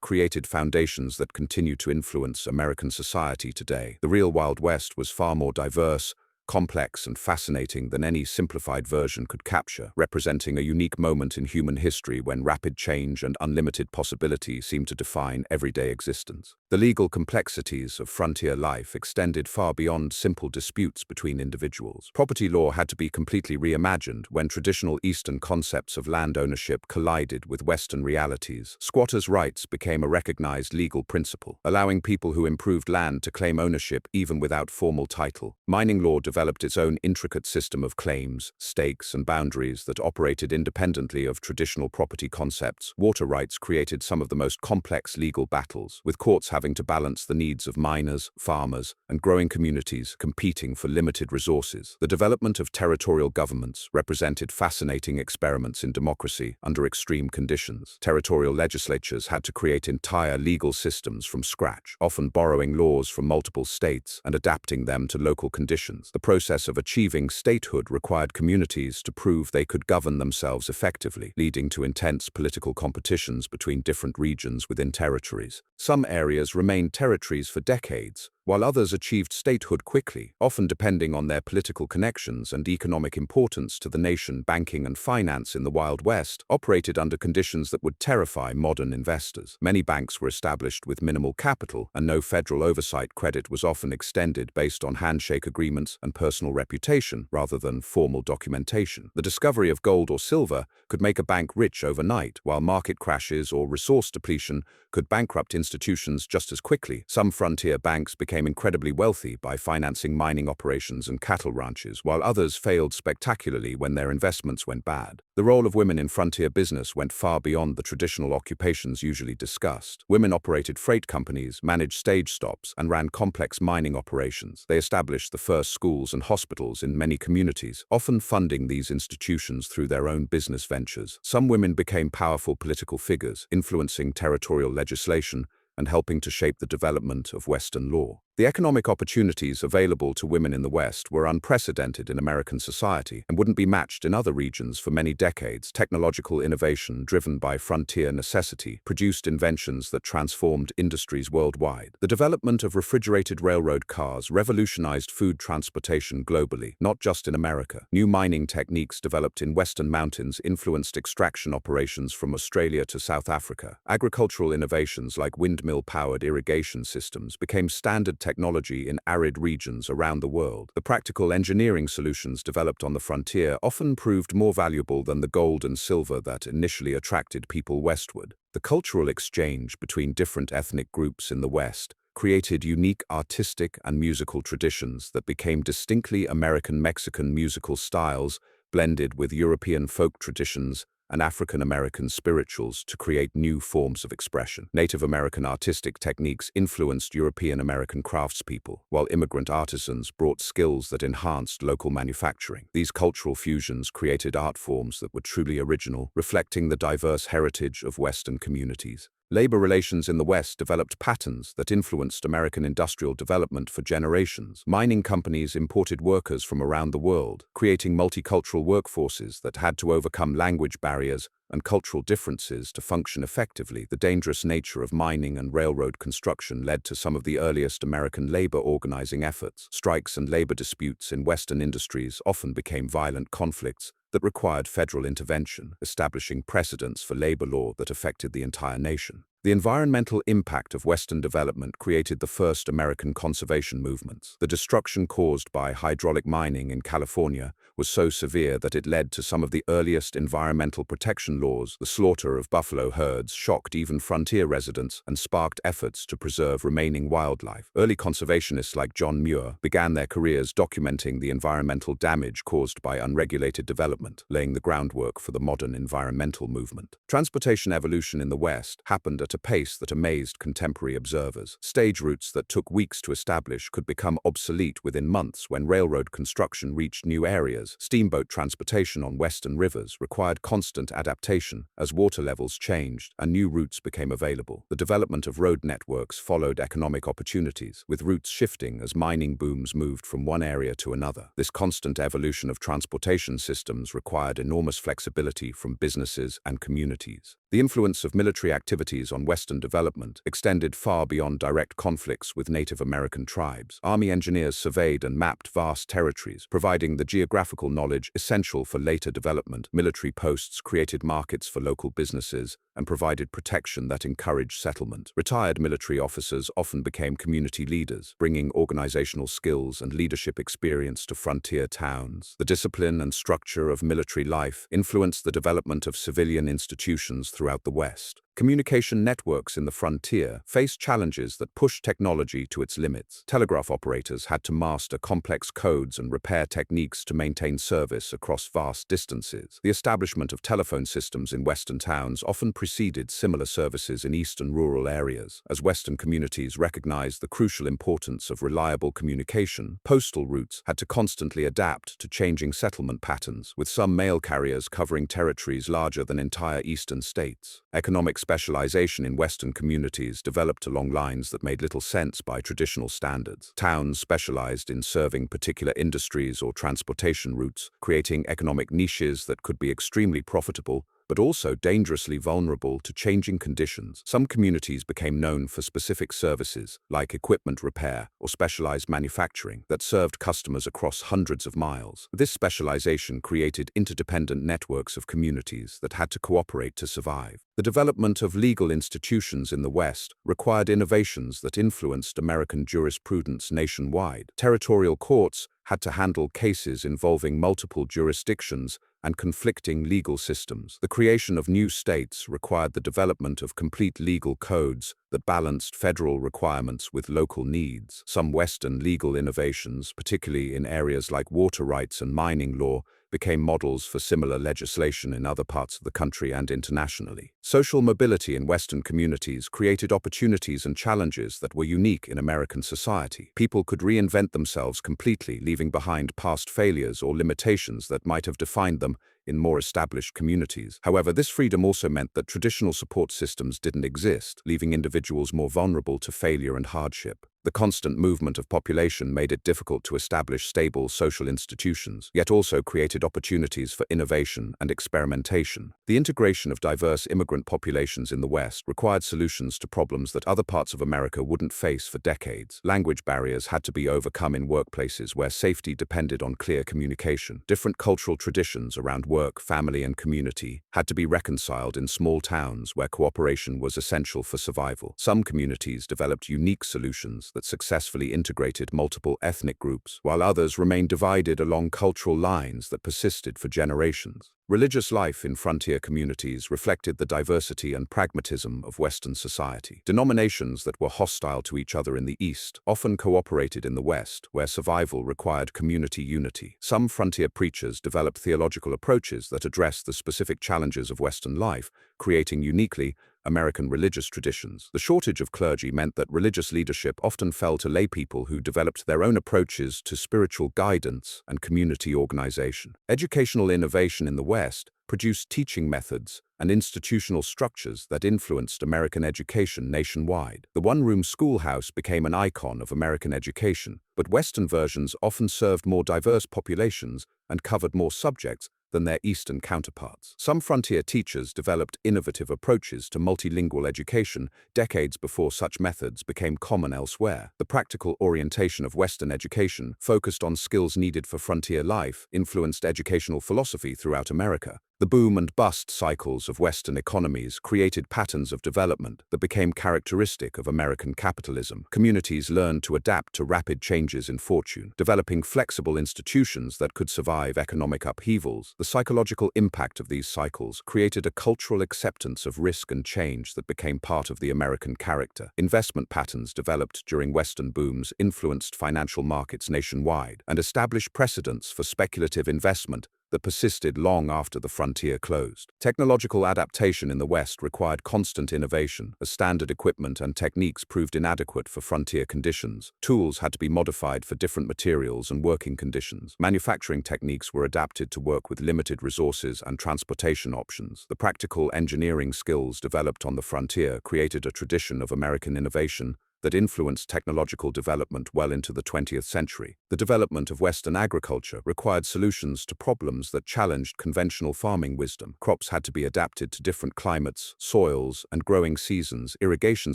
created foundations that continue to influence American society today. The real Wild West was far more diverse, complex and fascinating than any simplified version could capture, representing a unique moment in human history when rapid change and unlimited possibility seemed to define everyday existence. The legal complexities of frontier life extended far beyond simple disputes between individuals. Property law had to be completely reimagined when traditional Eastern concepts of land ownership collided with Western realities. Squatters' rights became a recognized legal principle, allowing people who improved land to claim ownership even without formal title. Mining law developed its own intricate system of claims, stakes, and boundaries that operated independently of traditional property concepts. Water rights created some of the most complex legal battles, with courts having to balance the needs of miners, farmers, and growing communities competing for limited resources. The development of territorial governments represented fascinating experiments in democracy under extreme conditions. Territorial legislatures had to create entire legal systems from scratch, often borrowing laws from multiple states and adapting them to local conditions. The process of achieving statehood required communities to prove they could govern themselves effectively, leading to intense political competitions between different regions within territories. Some areas remained territories for decades, while others achieved statehood quickly, often depending on their political connections and economic importance to the nation. Banking and finance in the Wild West operated under conditions that would terrify modern investors. Many banks were established with minimal capital, and no federal oversight. Credit was often extended based on handshake agreements and personal reputation rather than formal documentation. The discovery of gold or silver could make a bank rich overnight, while market crashes or resource depletion could bankrupt institutions just as quickly. Some frontier banks became became incredibly wealthy by financing mining operations and cattle ranches, while others failed spectacularly when their investments went bad. The role of women in frontier business went far beyond the traditional occupations usually discussed. Women operated freight companies, managed stage stops, and ran complex mining operations. They established the first schools and hospitals in many communities, often funding these institutions through their own business ventures. Some women became powerful political figures, influencing territorial legislation and helping to shape the development of Western law. The economic opportunities available to women in the West were unprecedented in American society and wouldn't be matched in other regions for many decades. Technological innovation, driven by frontier necessity, produced inventions that transformed industries worldwide. The development of refrigerated railroad cars revolutionized food transportation globally, not just in America. New mining techniques developed in Western mountains influenced extraction operations from Australia to South Africa. Agricultural innovations like windmill-powered irrigation systems became standard technology in arid regions around the world. The practical engineering solutions developed on the frontier often proved more valuable than the gold and silver that initially attracted people westward. The cultural exchange between different ethnic groups in the West created unique artistic and musical traditions that became distinctly American-Mexican musical styles, blended with European folk traditions and African American spirituals to create new forms of expression. Native American artistic techniques influenced European American craftspeople, while immigrant artisans brought skills that enhanced local manufacturing. These cultural fusions created art forms that were truly original, reflecting the diverse heritage of Western communities. Labor relations in the West developed patterns that influenced American industrial development for generations. Mining companies imported workers from around the world, creating multicultural workforces that had to overcome language barriers and cultural differences to function effectively. The dangerous nature of mining and railroad construction led to some of the earliest American labor organizing efforts. Strikes and labor disputes in Western industries often became violent conflicts that required federal intervention, establishing precedents for labor law that affected the entire nation. The environmental impact of Western development created the first American conservation movements. The destruction caused by hydraulic mining in California was so severe that it led to some of the earliest environmental protection laws. The slaughter of buffalo herds shocked even frontier residents and sparked efforts to preserve remaining wildlife. Early conservationists like John Muir began their careers documenting the environmental damage caused by unregulated development, laying the groundwork for the modern environmental movement. Transportation evolution in the West happened at a pace that amazed contemporary observers. Stage routes that took weeks to establish could become obsolete within months when railroad construction reached new areas. Steamboat transportation on Western rivers required constant adaptation as water levels changed and new routes became available. The development of road networks followed economic opportunities, with routes shifting as mining booms moved from one area to another. This constant evolution of transportation systems required enormous flexibility from businesses and communities. The influence of military activities on Western development extended far beyond direct conflicts with Native American tribes. Army engineers surveyed and mapped vast territories, providing the geographical knowledge essential for later development. Military posts created markets for local businesses and provided protection that encouraged settlement. Retired military officers often became community leaders, bringing organizational skills and leadership experience to frontier towns. The discipline and structure of military life influenced the development of civilian institutions throughout the West. Communication networks in the frontier faced challenges that pushed technology to its limits. Telegraph operators had to master complex codes and repair techniques to maintain service across vast distances. The establishment of telephone systems in Western towns often preceded similar services in eastern rural areas. As Western communities recognized the crucial importance of reliable communication, postal routes had to constantly adapt to changing settlement patterns, with some mail carriers covering territories larger than entire eastern states. Economic specialization in Western communities developed along lines that made little sense by traditional standards. Towns specialized in serving particular industries or transportation routes, creating economic niches that could be extremely profitable but also dangerously vulnerable to changing conditions. Some communities became known for specific services, like equipment repair or specialized manufacturing, that served customers across hundreds of miles. This specialization created interdependent networks of communities that had to cooperate to survive. The development of legal institutions in the West required innovations that influenced American jurisprudence nationwide. Territorial courts had to handle cases involving multiple jurisdictions and conflicting legal systems. The creation of new states required the development of complete legal codes that balanced federal requirements with local needs. Some Western legal innovations, particularly in areas like water rights and mining law, became models for similar legislation in other parts of the country and internationally. Social mobility in Western communities created opportunities and challenges that were unique in American society. People could reinvent themselves completely, leaving behind past failures or limitations that might have defined them in more established communities. However, this freedom also meant that traditional support systems didn't exist, leaving individuals more vulnerable to failure and hardship. The constant movement of population made it difficult to establish stable social institutions, yet also created opportunities for innovation and experimentation. The integration of diverse immigrant populations in the West required solutions to problems that other parts of America wouldn't face for decades. Language barriers had to be overcome in workplaces where safety depended on clear communication. Different cultural traditions around work, family, and community had to be reconciled in small towns where cooperation was essential for survival. Some communities developed unique solutions that successfully integrated multiple ethnic groups, while others remained divided along cultural lines that persisted for generations. Religious life in frontier communities reflected the diversity and pragmatism of Western society. Denominations that were hostile to each other in the East often cooperated in the West, where survival required community unity. Some frontier preachers developed theological approaches that addressed the specific challenges of Western life, creating uniquely American religious traditions. The shortage of clergy meant that religious leadership often fell to laypeople who developed their own approaches to spiritual guidance and community organization. Educational innovation in the West produced teaching methods and institutional structures that influenced American education nationwide. The one-room schoolhouse became an icon of American education, but Western versions often served more diverse populations and covered more subjects than their Eastern counterparts. Some frontier teachers developed innovative approaches to multilingual education decades before such methods became common elsewhere. The practical orientation of Western education, focused on skills needed for frontier life, influenced educational philosophy throughout America. The boom and bust cycles of Western economies created patterns of development that became characteristic of American capitalism. Communities learned to adapt to rapid changes in fortune, developing flexible institutions that could survive economic upheavals. The psychological impact of these cycles created a cultural acceptance of risk and change that became part of the American character. Investment patterns developed during Western booms influenced financial markets nationwide and established precedents for speculative investment that persisted long after the frontier closed. Technological adaptation in the West required constant innovation, as standard equipment and techniques proved inadequate for frontier conditions. Tools had to be modified for different materials and working conditions. Manufacturing techniques were adapted to work with limited resources and transportation options. The practical engineering skills developed on the frontier created a tradition of American innovation that influenced technological development well into the 20th century. The development of Western agriculture required solutions to problems that challenged conventional farming wisdom. Crops had to be adapted to different climates, soils, and growing seasons. Irrigation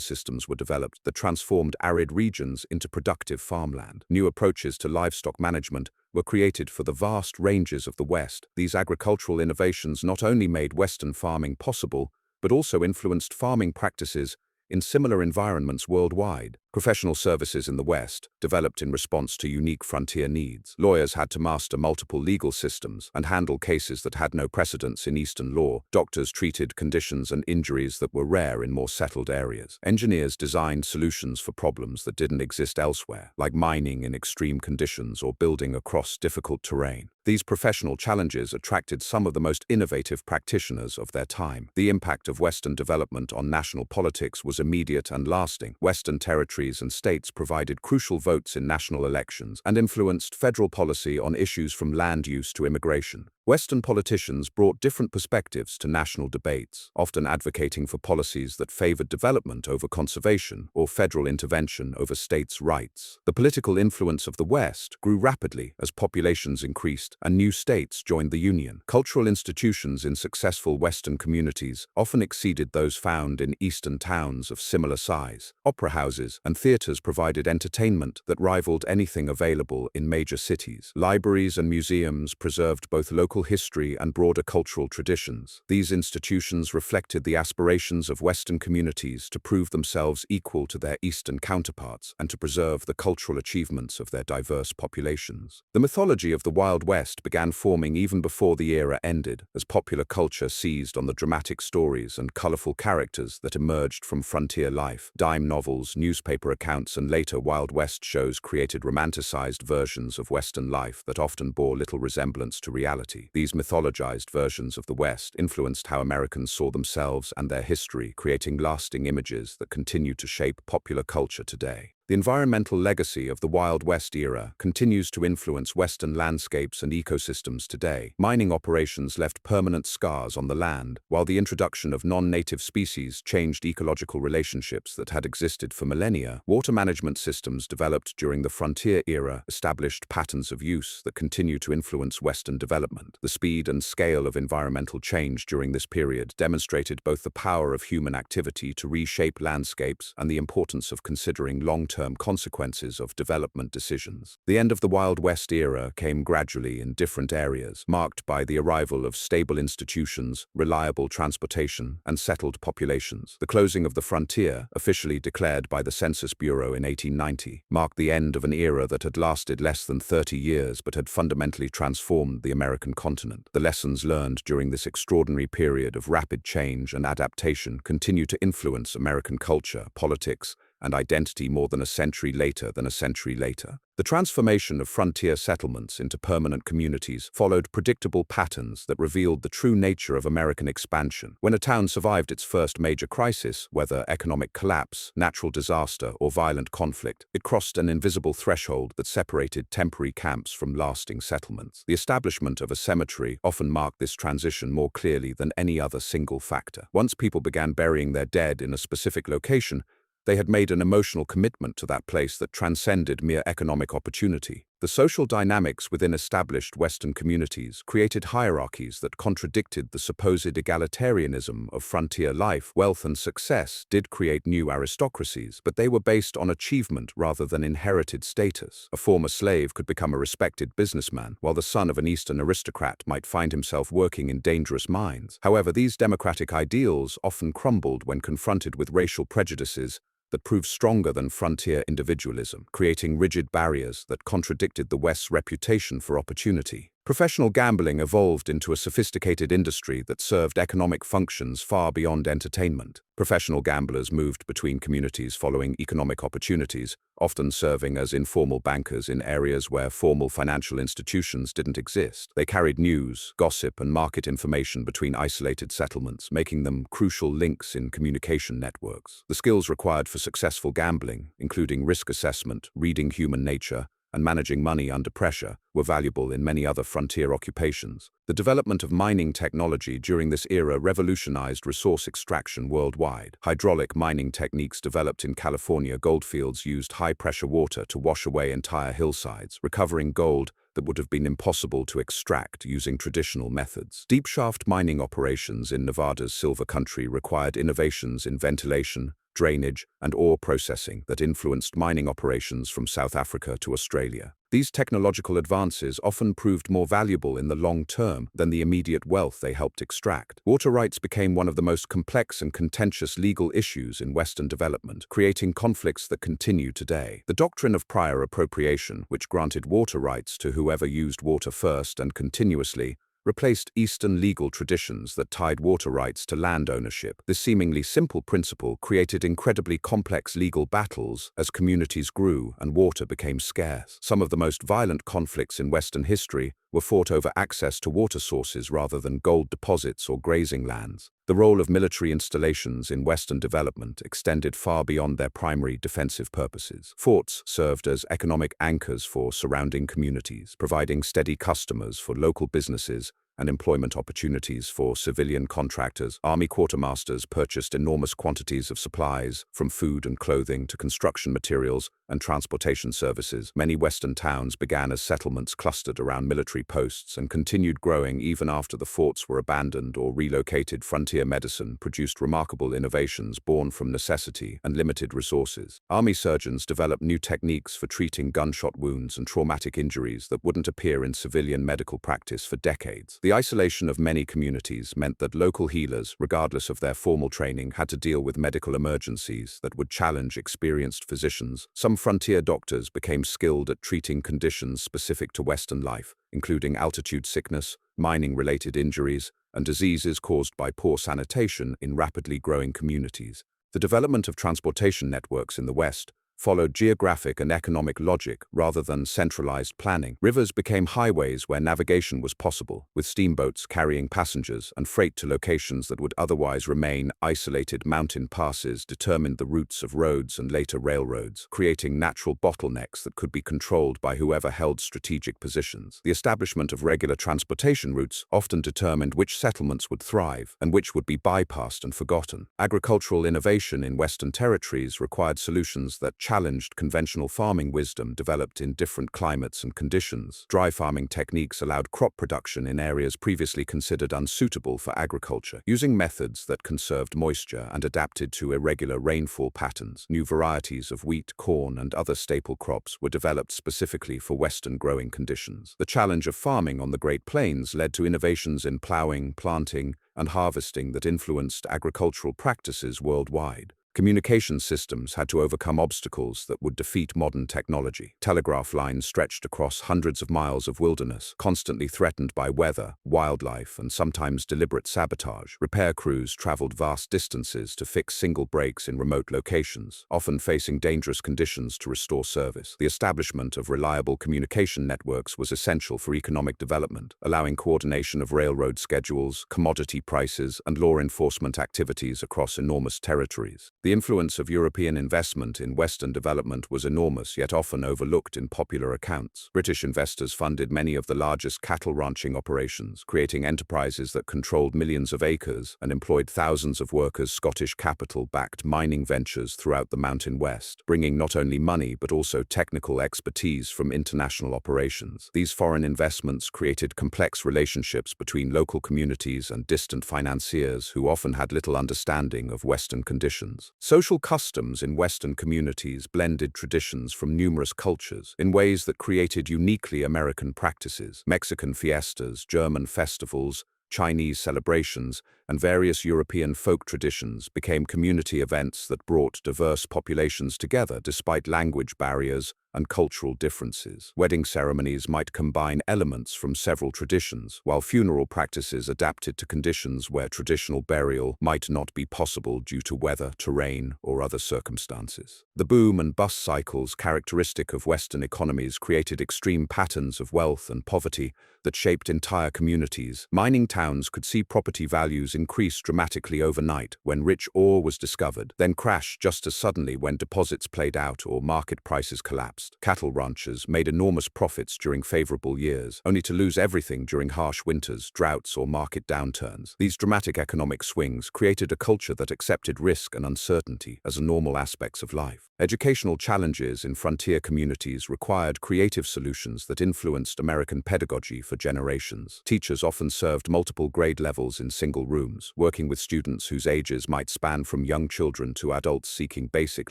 systems were developed that transformed arid regions into productive farmland. New approaches to livestock management were created for the vast ranges of the West. These agricultural innovations not only made Western farming possible, but also influenced farming practices in similar environments worldwide. Professional services in the West developed in response to unique frontier needs. Lawyers had to master multiple legal systems and handle cases that had no precedence in Eastern law. Doctors treated conditions and injuries that were rare in more settled areas. Engineers designed solutions for problems that didn't exist elsewhere, like mining in extreme conditions or building across difficult terrain. These professional challenges attracted some of the most innovative practitioners of their time. The impact of Western development on national politics was immediate and lasting. Western territories and states provided crucial votes in national elections and influenced federal policy on issues from land use to immigration. Western politicians brought different perspectives to national debates, often advocating for policies that favored development over conservation or federal intervention over states' rights. The political influence of the West grew rapidly as populations increased and new states joined the Union. Cultural institutions in successful Western communities often exceeded those found in Eastern towns of similar size. Opera houses and theaters provided entertainment that rivaled anything available in major cities. Libraries and museums preserved both local local history and broader cultural traditions. These institutions reflected the aspirations of Western communities to prove themselves equal to their Eastern counterparts and to preserve the cultural achievements of their diverse populations. The mythology of the Wild West began forming even before the era ended, as popular culture seized on the dramatic stories and colorful characters that emerged from frontier life. Dime novels, newspaper accounts, and later Wild West shows created romanticized versions of Western life that often bore little resemblance to reality. These mythologized versions of the West influenced how Americans saw themselves and their history, creating lasting images that continue to shape popular culture today. The environmental legacy of the Wild West era continues to influence Western landscapes and ecosystems today. Mining operations left permanent scars on the land, while the introduction of non-native species changed ecological relationships that had existed for millennia. Water management systems developed during the frontier era established patterns of use that continue to influence Western development. The speed and scale of environmental change during this period demonstrated both the power of human activity to reshape landscapes and the importance of considering long-term consequences of development decisions. The end of the Wild West era came gradually in different areas, marked by the arrival of stable institutions, reliable transportation, and settled populations. The closing of the frontier, officially declared by the Census Bureau in 1890, marked the end of an era that had lasted less than 30 years but had fundamentally transformed the American continent. The lessons learned during this extraordinary period of rapid change and adaptation continue to influence American culture, politics, and identity more than a century later. The transformation of frontier settlements into permanent communities followed predictable patterns that revealed the true nature of American expansion. When a town survived its first major crisis, whether economic collapse, natural disaster, or violent conflict, it crossed an invisible threshold that separated temporary camps from lasting settlements. The establishment of a cemetery often marked this transition more clearly than any other single factor. Once people began burying their dead in a specific location, they had made an emotional commitment to that place that transcended mere economic opportunity. The social dynamics within established Western communities created hierarchies that contradicted the supposed egalitarianism of frontier life. Wealth and success did create new aristocracies, but they were based on achievement rather than inherited status. A former slave could become a respected businessman, while the son of an Eastern aristocrat might find himself working in dangerous mines. However, these democratic ideals often crumbled when confronted with racial prejudices that proved stronger than frontier individualism, creating rigid barriers that contradicted the West's reputation for opportunity. Professional gambling evolved into a sophisticated industry that served economic functions far beyond entertainment. Professional gamblers moved between communities following economic opportunities, often serving as informal bankers in areas where formal financial institutions didn't exist. They carried news, gossip, and market information between isolated settlements, making them crucial links in communication networks. The skills required for successful gambling, including risk assessment, reading human nature, and managing money under pressure, were valuable in many other frontier occupations. The development of mining technology during this era revolutionized resource extraction worldwide. Hydraulic mining techniques developed in California goldfields used high-pressure water to wash away entire hillsides, recovering gold that would have been impossible to extract using traditional methods. Deep shaft mining operations in Nevada's Silver Country required innovations in ventilation, drainage, and ore processing that influenced mining operations from South Africa to Australia. These technological advances often proved more valuable in the long term than the immediate wealth they helped extract. Water rights became one of the most complex and contentious legal issues in Western development, creating conflicts that continue today. The doctrine of prior appropriation, which granted water rights to whoever used water first and continuously, replaced Eastern legal traditions that tied water rights to land ownership. This seemingly simple principle created incredibly complex legal battles as communities grew and water became scarce. Some of the most violent conflicts in Western history were fought over access to water sources rather than gold deposits or grazing lands. The role of military installations in Western development extended far beyond their primary defensive purposes. Forts served as economic anchors for surrounding communities, providing steady customers for local businesses and employment opportunities for civilian contractors. Army quartermasters purchased enormous quantities of supplies, from food and clothing to construction materials, and transportation services. Many Western towns began as settlements clustered around military posts and continued growing even after the forts were abandoned or relocated. Frontier medicine produced remarkable innovations born from necessity and limited resources. Army surgeons developed new techniques for treating gunshot wounds and traumatic injuries that wouldn't appear in civilian medical practice for decades. The isolation of many communities meant that local healers, regardless of their formal training, had to deal with medical emergencies that would challenge experienced physicians. Some frontier doctors became skilled at treating conditions specific to Western life, including altitude sickness, mining-related injuries, and diseases caused by poor sanitation in rapidly growing communities. The development of transportation networks in the West followed geographic and economic logic rather than centralized planning. Rivers became highways where navigation was possible, with steamboats carrying passengers and freight to locations that would otherwise remain isolated. Mountain passes determined the routes of roads and later railroads, creating natural bottlenecks that could be controlled by whoever held strategic positions. The establishment of regular transportation routes often determined which settlements would thrive and which would be bypassed and forgotten. Agricultural innovation in Western territories required solutions that challenged conventional farming wisdom developed in different climates and conditions. Dry farming techniques allowed crop production in areas previously considered unsuitable for agriculture, using methods that conserved moisture and adapted to irregular rainfall patterns. New varieties of wheat, corn, and other staple crops were developed specifically for Western growing conditions. The challenge of farming on the Great Plains led to innovations in plowing, planting, and harvesting that influenced agricultural practices worldwide. Communication systems had to overcome obstacles that would defeat modern technology. Telegraph lines stretched across hundreds of miles of wilderness, constantly threatened by weather, wildlife, and sometimes deliberate sabotage. Repair crews traveled vast distances to fix single breaks in remote locations, often facing dangerous conditions to restore service. The establishment of reliable communication networks was essential for economic development, allowing coordination of railroad schedules, commodity prices, and law enforcement activities across enormous territories. The influence of European investment in Western development was enormous, yet often overlooked in popular accounts. British investors funded many of the largest cattle ranching operations, creating enterprises that controlled millions of acres and employed thousands of workers. Scottish capital backed mining ventures throughout the Mountain West, bringing not only money but also technical expertise from international operations. These foreign investments created complex relationships between local communities and distant financiers who often had little understanding of Western conditions. Social customs in Western communities blended traditions from numerous cultures in ways that created uniquely American practices. Mexican fiestas, German festivals, Chinese celebrations, and various European folk traditions became community events that brought diverse populations together despite language barriers and cultural differences. Wedding ceremonies might combine elements from several traditions, while funeral practices adapted to conditions where traditional burial might not be possible due to weather, terrain, or other circumstances. The boom and bust cycles characteristic of Western economies created extreme patterns of wealth and poverty that shaped entire communities. Mining towns could see property values increase dramatically overnight when rich ore was discovered, then crash just as suddenly when deposits played out or market prices collapsed. Cattle ranchers made enormous profits during favorable years, only to lose everything during harsh winters, droughts, or market downturns. These dramatic economic swings created a culture that accepted risk and uncertainty as normal aspects of life. Educational challenges in frontier communities required creative solutions that influenced American pedagogy for generations. Teachers often served multiple grade levels in single rooms, working with students whose ages might span from young children to adults seeking basic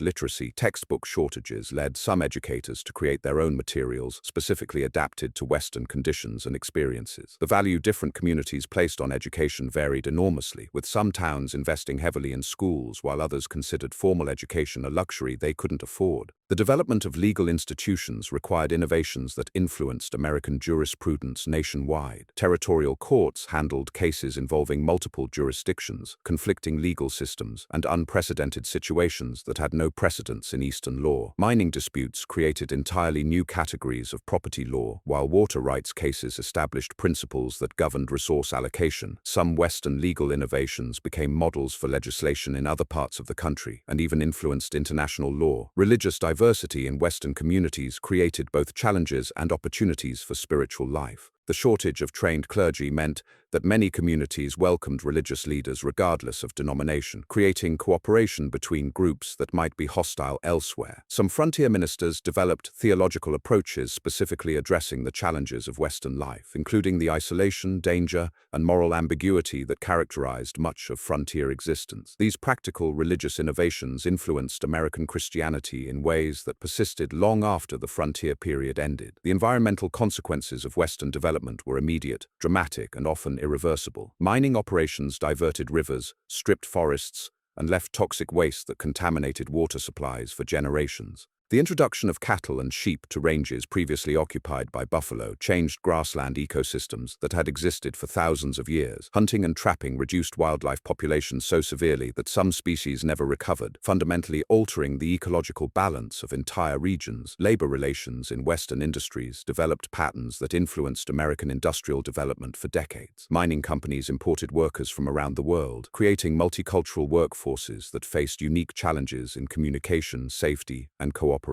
literacy. Textbook shortages led some educators to create their own materials specifically adapted to Western conditions and experiences. The value different communities placed on education varied enormously, with some towns investing heavily in schools while others considered formal education a luxury they couldn't afford. The development of legal institutions required innovations that influenced American jurisprudence nationwide. Territorial courts handled cases involving multiple jurisdictions, conflicting legal systems, and unprecedented situations that had no precedents in Eastern law. Mining disputes created entirely new categories of property law, while water rights cases established principles that governed resource allocation. Some Western legal innovations became models for legislation in other parts of the country, and even influenced international law. Religious diversity in Western communities created both challenges and opportunities for spiritual life. The shortage of trained clergy meant that many communities welcomed religious leaders regardless of denomination, creating cooperation between groups that might be hostile elsewhere. Some frontier ministers developed theological approaches specifically addressing the challenges of Western life, including the isolation, danger, and moral ambiguity that characterized much of frontier existence. These practical religious innovations influenced American Christianity in ways that persisted long after the frontier period ended. The environmental consequences of Western development were immediate, dramatic, and often irreversible. Mining operations diverted rivers, stripped forests, and left toxic waste that contaminated water supplies for generations. The introduction of cattle and sheep to ranges previously occupied by buffalo changed grassland ecosystems that had existed for thousands of years. Hunting and trapping reduced wildlife populations so severely that some species never recovered, fundamentally altering the ecological balance of entire regions. Labor relations in Western industries developed patterns that influenced American industrial development for decades. Mining companies imported workers from around the world, creating multicultural workforces that faced unique challenges in communication, safety, and cooperation.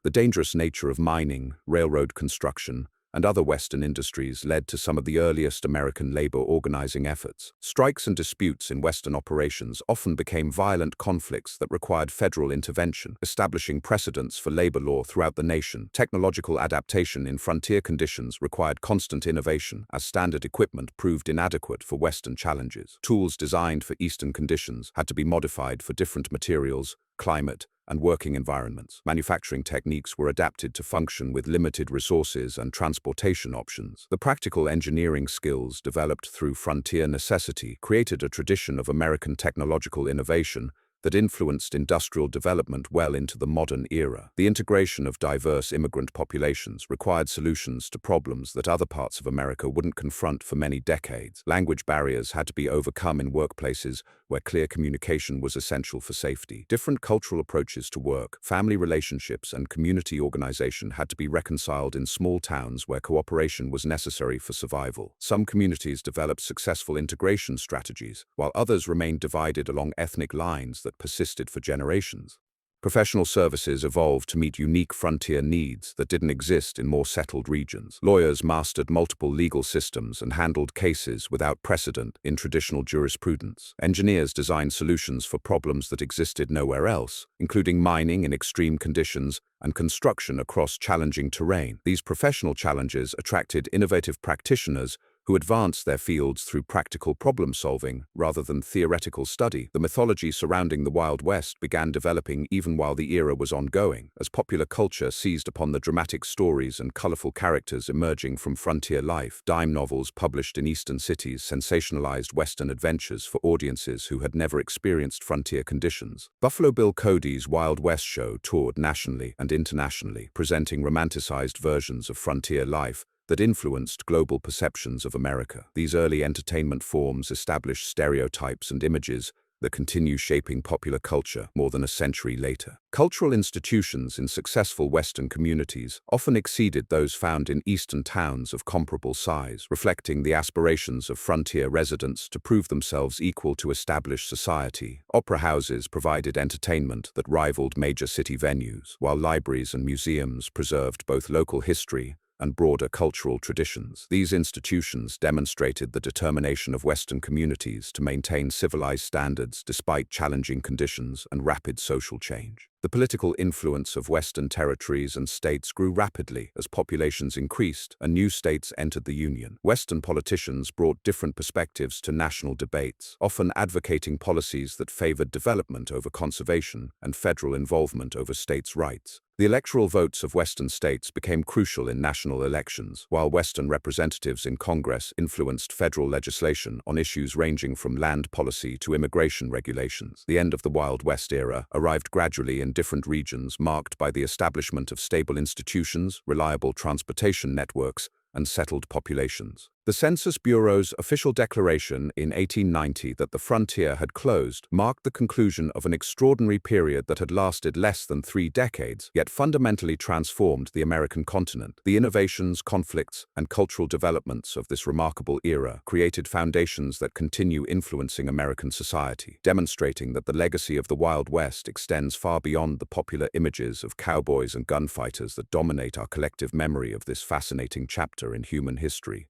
The dangerous nature of mining, railroad construction, and other Western industries led to some of the earliest American labor organizing efforts. Strikes and disputes in Western operations often became violent conflicts that required federal intervention, establishing precedents for labor law throughout the nation. Technological adaptation in frontier conditions required constant innovation, as standard equipment proved inadequate for Western challenges. Tools designed for Eastern conditions had to be modified for different materials, climate, and working environments. Manufacturing techniques were adapted to function with limited resources and transportation options. The practical engineering skills developed through frontier necessity created a tradition of American technological innovation that influenced industrial development well into the modern era. The integration of diverse immigrant populations required solutions to problems that other parts of America wouldn't confront for many decades. Language barriers had to be overcome in workplaces where clear communication was essential for safety. Different cultural approaches to work, family relationships, and community organization had to be reconciled in small towns where cooperation was necessary for survival. Some communities developed successful integration strategies, while others remained divided along ethnic lines that persisted for generations. Professional services evolved to meet unique frontier needs that didn't exist in more settled regions. Lawyers mastered multiple legal systems and handled cases without precedent in traditional jurisprudence. Engineers designed solutions for problems that existed nowhere else, including mining in extreme conditions and construction across challenging terrain. These professional challenges attracted innovative practitioners who advanced their fields through practical problem-solving rather than theoretical study. The mythology surrounding the Wild West began developing even while the era was ongoing, as popular culture seized upon the dramatic stories and colorful characters emerging from frontier life. Dime novels published in eastern cities sensationalized Western adventures for audiences who had never experienced frontier conditions. Buffalo Bill Cody's Wild West show toured nationally and internationally, presenting romanticized versions of frontier life that influenced global perceptions of America. These early entertainment forms established stereotypes and images that continue shaping popular culture more than a century later. Cultural institutions in successful Western communities often exceeded those found in Eastern towns of comparable size, reflecting the aspirations of frontier residents to prove themselves equal to established society. Opera houses provided entertainment that rivaled major city venues, while libraries and museums preserved both local history and broader cultural traditions. These institutions demonstrated the determination of Western communities to maintain civilized standards despite challenging conditions and rapid social change. The political influence of Western territories and states grew rapidly as populations increased and new states entered the Union. Western politicians brought different perspectives to national debates, often advocating policies that favored development over conservation and federal involvement over states' rights. The electoral votes of Western states became crucial in national elections, while Western representatives in Congress influenced federal legislation on issues ranging from land policy to immigration regulations. The end of the Wild West era arrived gradually in different regions, marked by the establishment of stable institutions, reliable transportation networks, and settled populations. The Census Bureau's official declaration in 1890 that the frontier had closed marked the conclusion of an extraordinary period that had lasted less than 3 decades, yet fundamentally transformed the American continent. The innovations, conflicts, and cultural developments of this remarkable era created foundations that continue influencing American society, demonstrating that the legacy of the Wild West extends far beyond the popular images of cowboys and gunfighters that dominate our collective memory of this fascinating chapter in human history.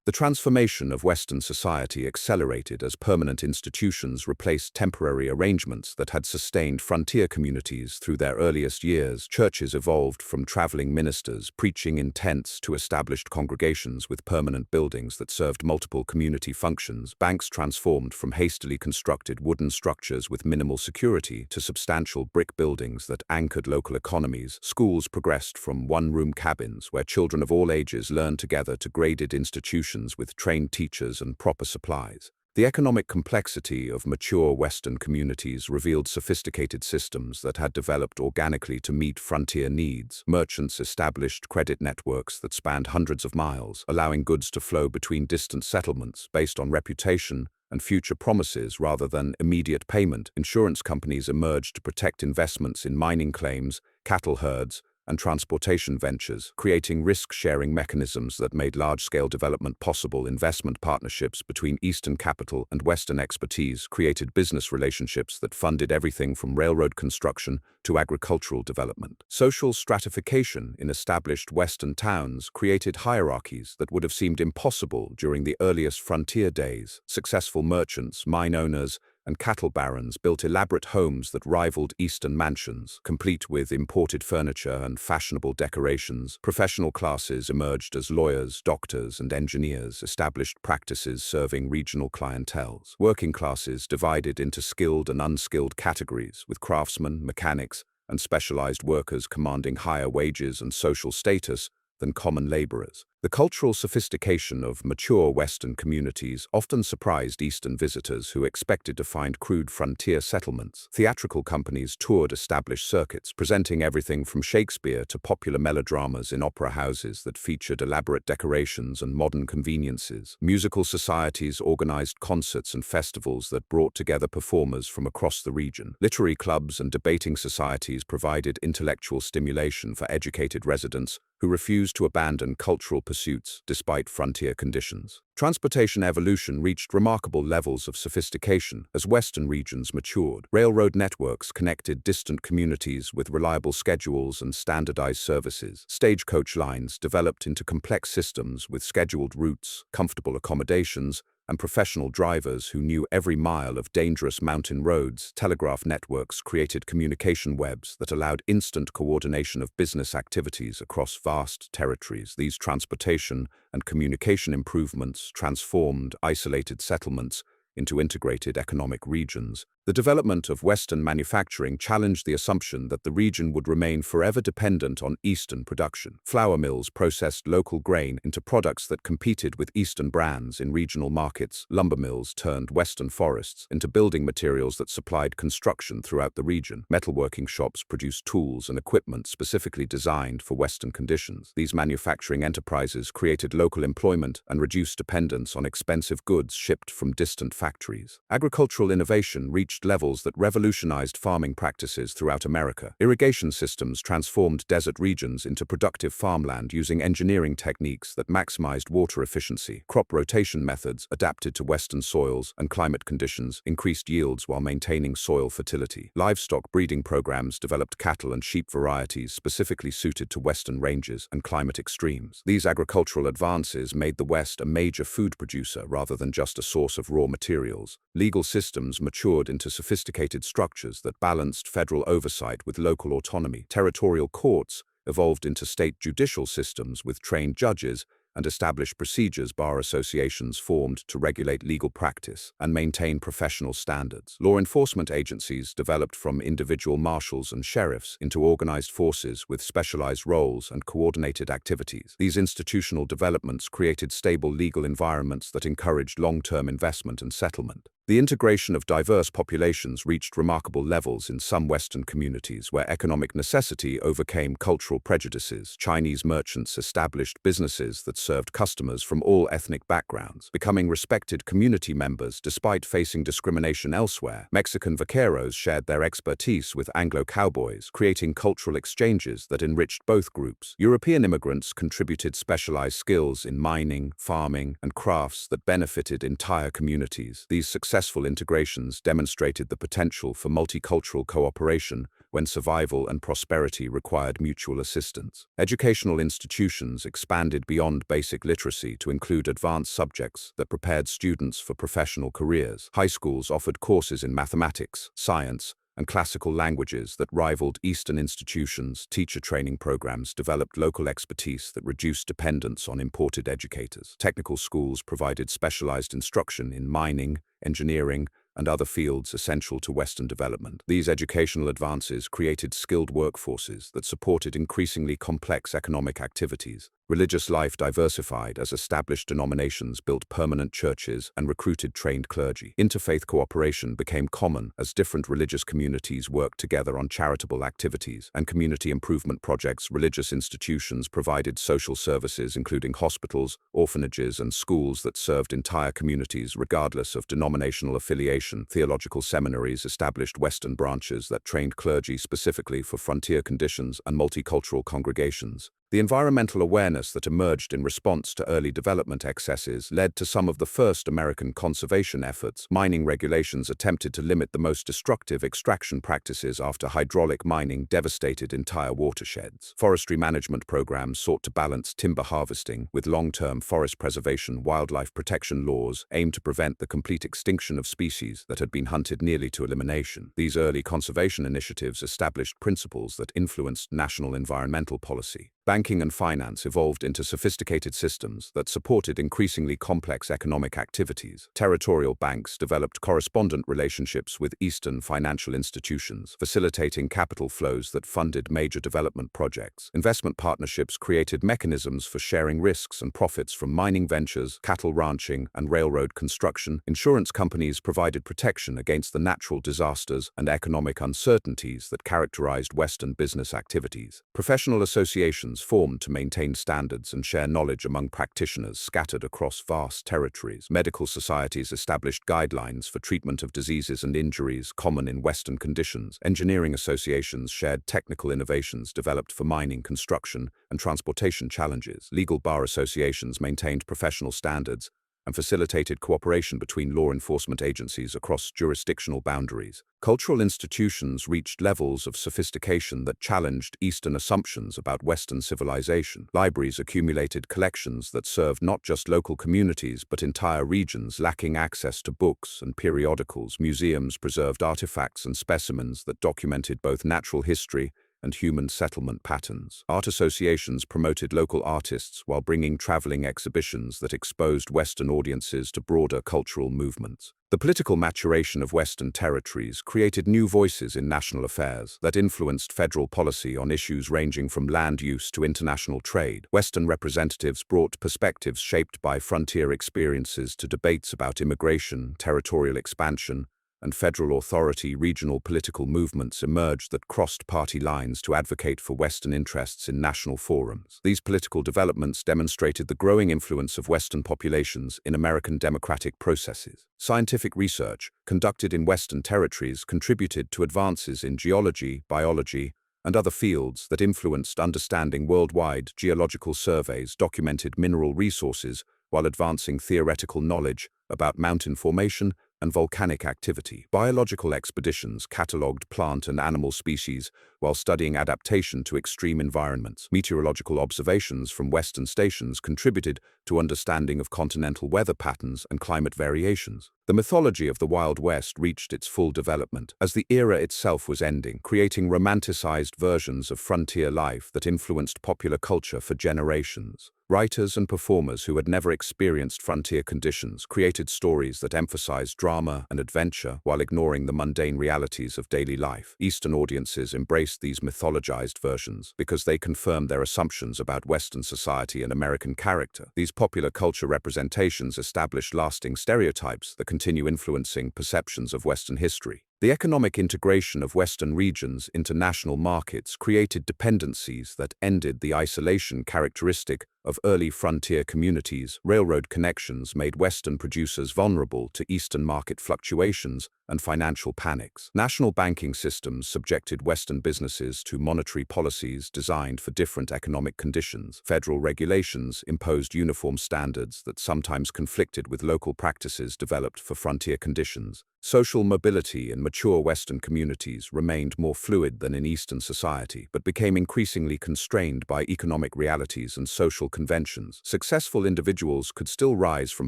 The transformation of Western society accelerated as permanent institutions replaced temporary arrangements that had sustained frontier communities through their earliest years. Churches evolved from traveling ministers preaching in tents to established congregations with permanent buildings that served multiple community functions. Banks transformed from hastily constructed wooden structures with minimal security to substantial brick buildings that anchored local economies. Schools progressed from one-room cabins where children of all ages learned together to graded institutions with trained teachers and proper supplies. The economic complexity of mature Western communities revealed sophisticated systems that had developed organically to meet frontier needs. Merchants established credit networks that spanned hundreds of miles, allowing goods to flow between distant settlements based on reputation and future promises rather than immediate payment. Insurance companies emerged to protect investments in mining claims, cattle herds, and transportation ventures, creating risk-sharing mechanisms that made large-scale development possible. Investment partnerships between Eastern capital and Western expertise created business relationships that funded everything from railroad construction to agricultural development. Social stratification in established Western towns created hierarchies that would have seemed impossible during the earliest frontier days. Successful merchants, mine owners, and cattle barons built elaborate homes that rivaled Eastern mansions, complete with imported furniture and fashionable decorations. Professional classes emerged as lawyers, doctors, and engineers, established practices serving regional clienteles. Working classes divided into skilled and unskilled categories, with craftsmen, mechanics, and specialized workers commanding higher wages and social status than common laborers. The cultural sophistication of mature Western communities often surprised Eastern visitors who expected to find crude frontier settlements. Theatrical companies toured established circuits, presenting everything from Shakespeare to popular melodramas in opera houses that featured elaborate decorations and modern conveniences. Musical societies organized concerts and festivals that brought together performers from across the region. Literary clubs and debating societies provided intellectual stimulation for educated residents who refused to abandon cultural pursuits despite frontier conditions. Transportation evolution reached remarkable levels of sophistication as Western regions matured. Railroad networks connected distant communities with reliable schedules and standardized services. Stagecoach lines developed into complex systems with scheduled routes, comfortable accommodations, and professional drivers who knew every mile of dangerous mountain roads. Telegraph networks created communication webs that allowed instant coordination of business activities across vast territories. These transportation and communication improvements transformed isolated settlements into integrated economic regions. The development of Western manufacturing challenged the assumption that the region would remain forever dependent on Eastern production. Flour mills processed local grain into products that competed with Eastern brands in regional markets. Lumber mills turned Western forests into building materials that supplied construction throughout the region. Metalworking shops produced tools and equipment specifically designed for Western conditions. These manufacturing enterprises created local employment and reduced dependence on expensive goods shipped from distant factories. Agricultural innovation reached levels that revolutionized farming practices throughout America. Irrigation systems transformed desert regions into productive farmland using engineering techniques that maximized water efficiency. Crop rotation methods adapted to Western soils and climate conditions increased yields while maintaining soil fertility. Livestock breeding programs developed cattle and sheep varieties specifically suited to Western ranges and climate extremes. These agricultural advances made the West a major food producer rather than just a source of raw materials. Legal systems matured into sophisticated structures that balanced federal oversight with local autonomy. Territorial courts evolved into state judicial systems with trained judges and established procedures. Bar associations formed to regulate legal practice and maintain professional standards. Law enforcement agencies developed from individual marshals and sheriffs into organized forces with specialized roles and coordinated activities. These institutional developments created stable legal environments that encouraged long-term investment and settlement. The integration of diverse populations reached remarkable levels in some Western communities where economic necessity overcame cultural prejudices. Chinese merchants established businesses that served customers from all ethnic backgrounds, becoming respected community members despite facing discrimination elsewhere. Mexican vaqueros shared their expertise with Anglo cowboys, creating cultural exchanges that enriched both groups. European immigrants contributed specialized skills in mining, farming, and crafts that benefited entire communities. These successful integrations demonstrated the potential for multicultural cooperation, when survival and prosperity required mutual assistance. Educational institutions expanded beyond basic literacy to include advanced subjects that prepared students for professional careers. High schools offered courses in mathematics, science, and classical languages that rivaled Eastern institutions. Teacher training programs developed local expertise that reduced dependence on imported educators. Technical schools provided specialized instruction in mining, engineering, and other fields essential to Western development. These educational advances created skilled workforces that supported increasingly complex economic activities. Religious life diversified as established denominations built permanent churches and recruited trained clergy. Interfaith cooperation became common as different religious communities worked together on charitable activities and community improvement projects. Religious institutions provided social services including hospitals, orphanages, and schools that served entire communities regardless of denominational affiliation. Theological seminaries established Western branches that trained clergy specifically for frontier conditions and multicultural congregations. The environmental awareness that emerged in response to early development excesses led to some of the first American conservation efforts. Mining regulations attempted to limit the most destructive extraction practices after hydraulic mining devastated entire watersheds. Forestry management programs sought to balance timber harvesting with long-term forest preservation. Wildlife protection laws aimed to prevent the complete extinction of species that had been hunted nearly to elimination. These early conservation initiatives established principles that influenced national environmental policy. Banking and finance evolved into sophisticated systems that supported increasingly complex economic activities. Territorial banks developed correspondent relationships with Eastern financial institutions, facilitating capital flows that funded major development projects. Investment partnerships created mechanisms for sharing risks and profits from mining ventures, cattle ranching, and railroad construction. Insurance companies provided protection against the natural disasters and economic uncertainties that characterized Western business activities. Professional associations formed to maintain standards and share knowledge among practitioners scattered across vast territories. Medical societies established guidelines for treatment of diseases and injuries common in Western conditions. Engineering associations shared technical innovations developed for mining, construction, and transportation challenges. Legal bar associations maintained professional standards and facilitated cooperation between law enforcement agencies across jurisdictional boundaries. Cultural institutions reached levels of sophistication that challenged Eastern assumptions about Western civilization. Libraries accumulated collections that served not just local communities but entire regions lacking access to books and periodicals. Museums preserved artifacts and specimens that documented both natural history and human settlement patterns. Art associations promoted local artists while bringing traveling exhibitions that exposed Western audiences to broader cultural movements. The political maturation of Western territories created new voices in national affairs that influenced federal policy on issues ranging from land use to international trade. Western representatives brought perspectives shaped by frontier experiences to debates about immigration, territorial expansion, and federal authority. Regional political movements emerged that crossed party lines to advocate for Western interests in national forums. These political developments demonstrated the growing influence of Western populations in American democratic processes. Scientific research conducted in Western territories contributed to advances in geology, biology, and other fields that influenced understanding. Worldwide geological surveys documented mineral resources while advancing theoretical knowledge about mountain formation and volcanic activity. Biological expeditions catalogued plant and animal species while studying adaptation to extreme environments. Meteorological observations from Western stations contributed to understanding of continental weather patterns and climate variations. The mythology of the Wild West reached its full development as the era itself was ending, creating romanticized versions of frontier life that influenced popular culture for generations. Writers and performers who had never experienced frontier conditions created stories that emphasized drama and adventure while ignoring the mundane realities of daily life. Eastern audiences embraced these mythologized versions because they confirmed their assumptions about Western society and American character. These popular culture representations established lasting stereotypes that continue influencing perceptions of Western history. The economic integration of Western regions into national markets created dependencies that ended the isolation characteristic of early frontier communities. Railroad connections made Western producers vulnerable to Eastern market fluctuations and financial panics. National banking systems subjected Western businesses to monetary policies designed for different economic conditions. Federal regulations imposed uniform standards that sometimes conflicted with local practices developed for frontier conditions. Social mobility in mature Western communities remained more fluid than in Eastern society, but became increasingly constrained by economic realities and social conventions. Successful individuals could still rise from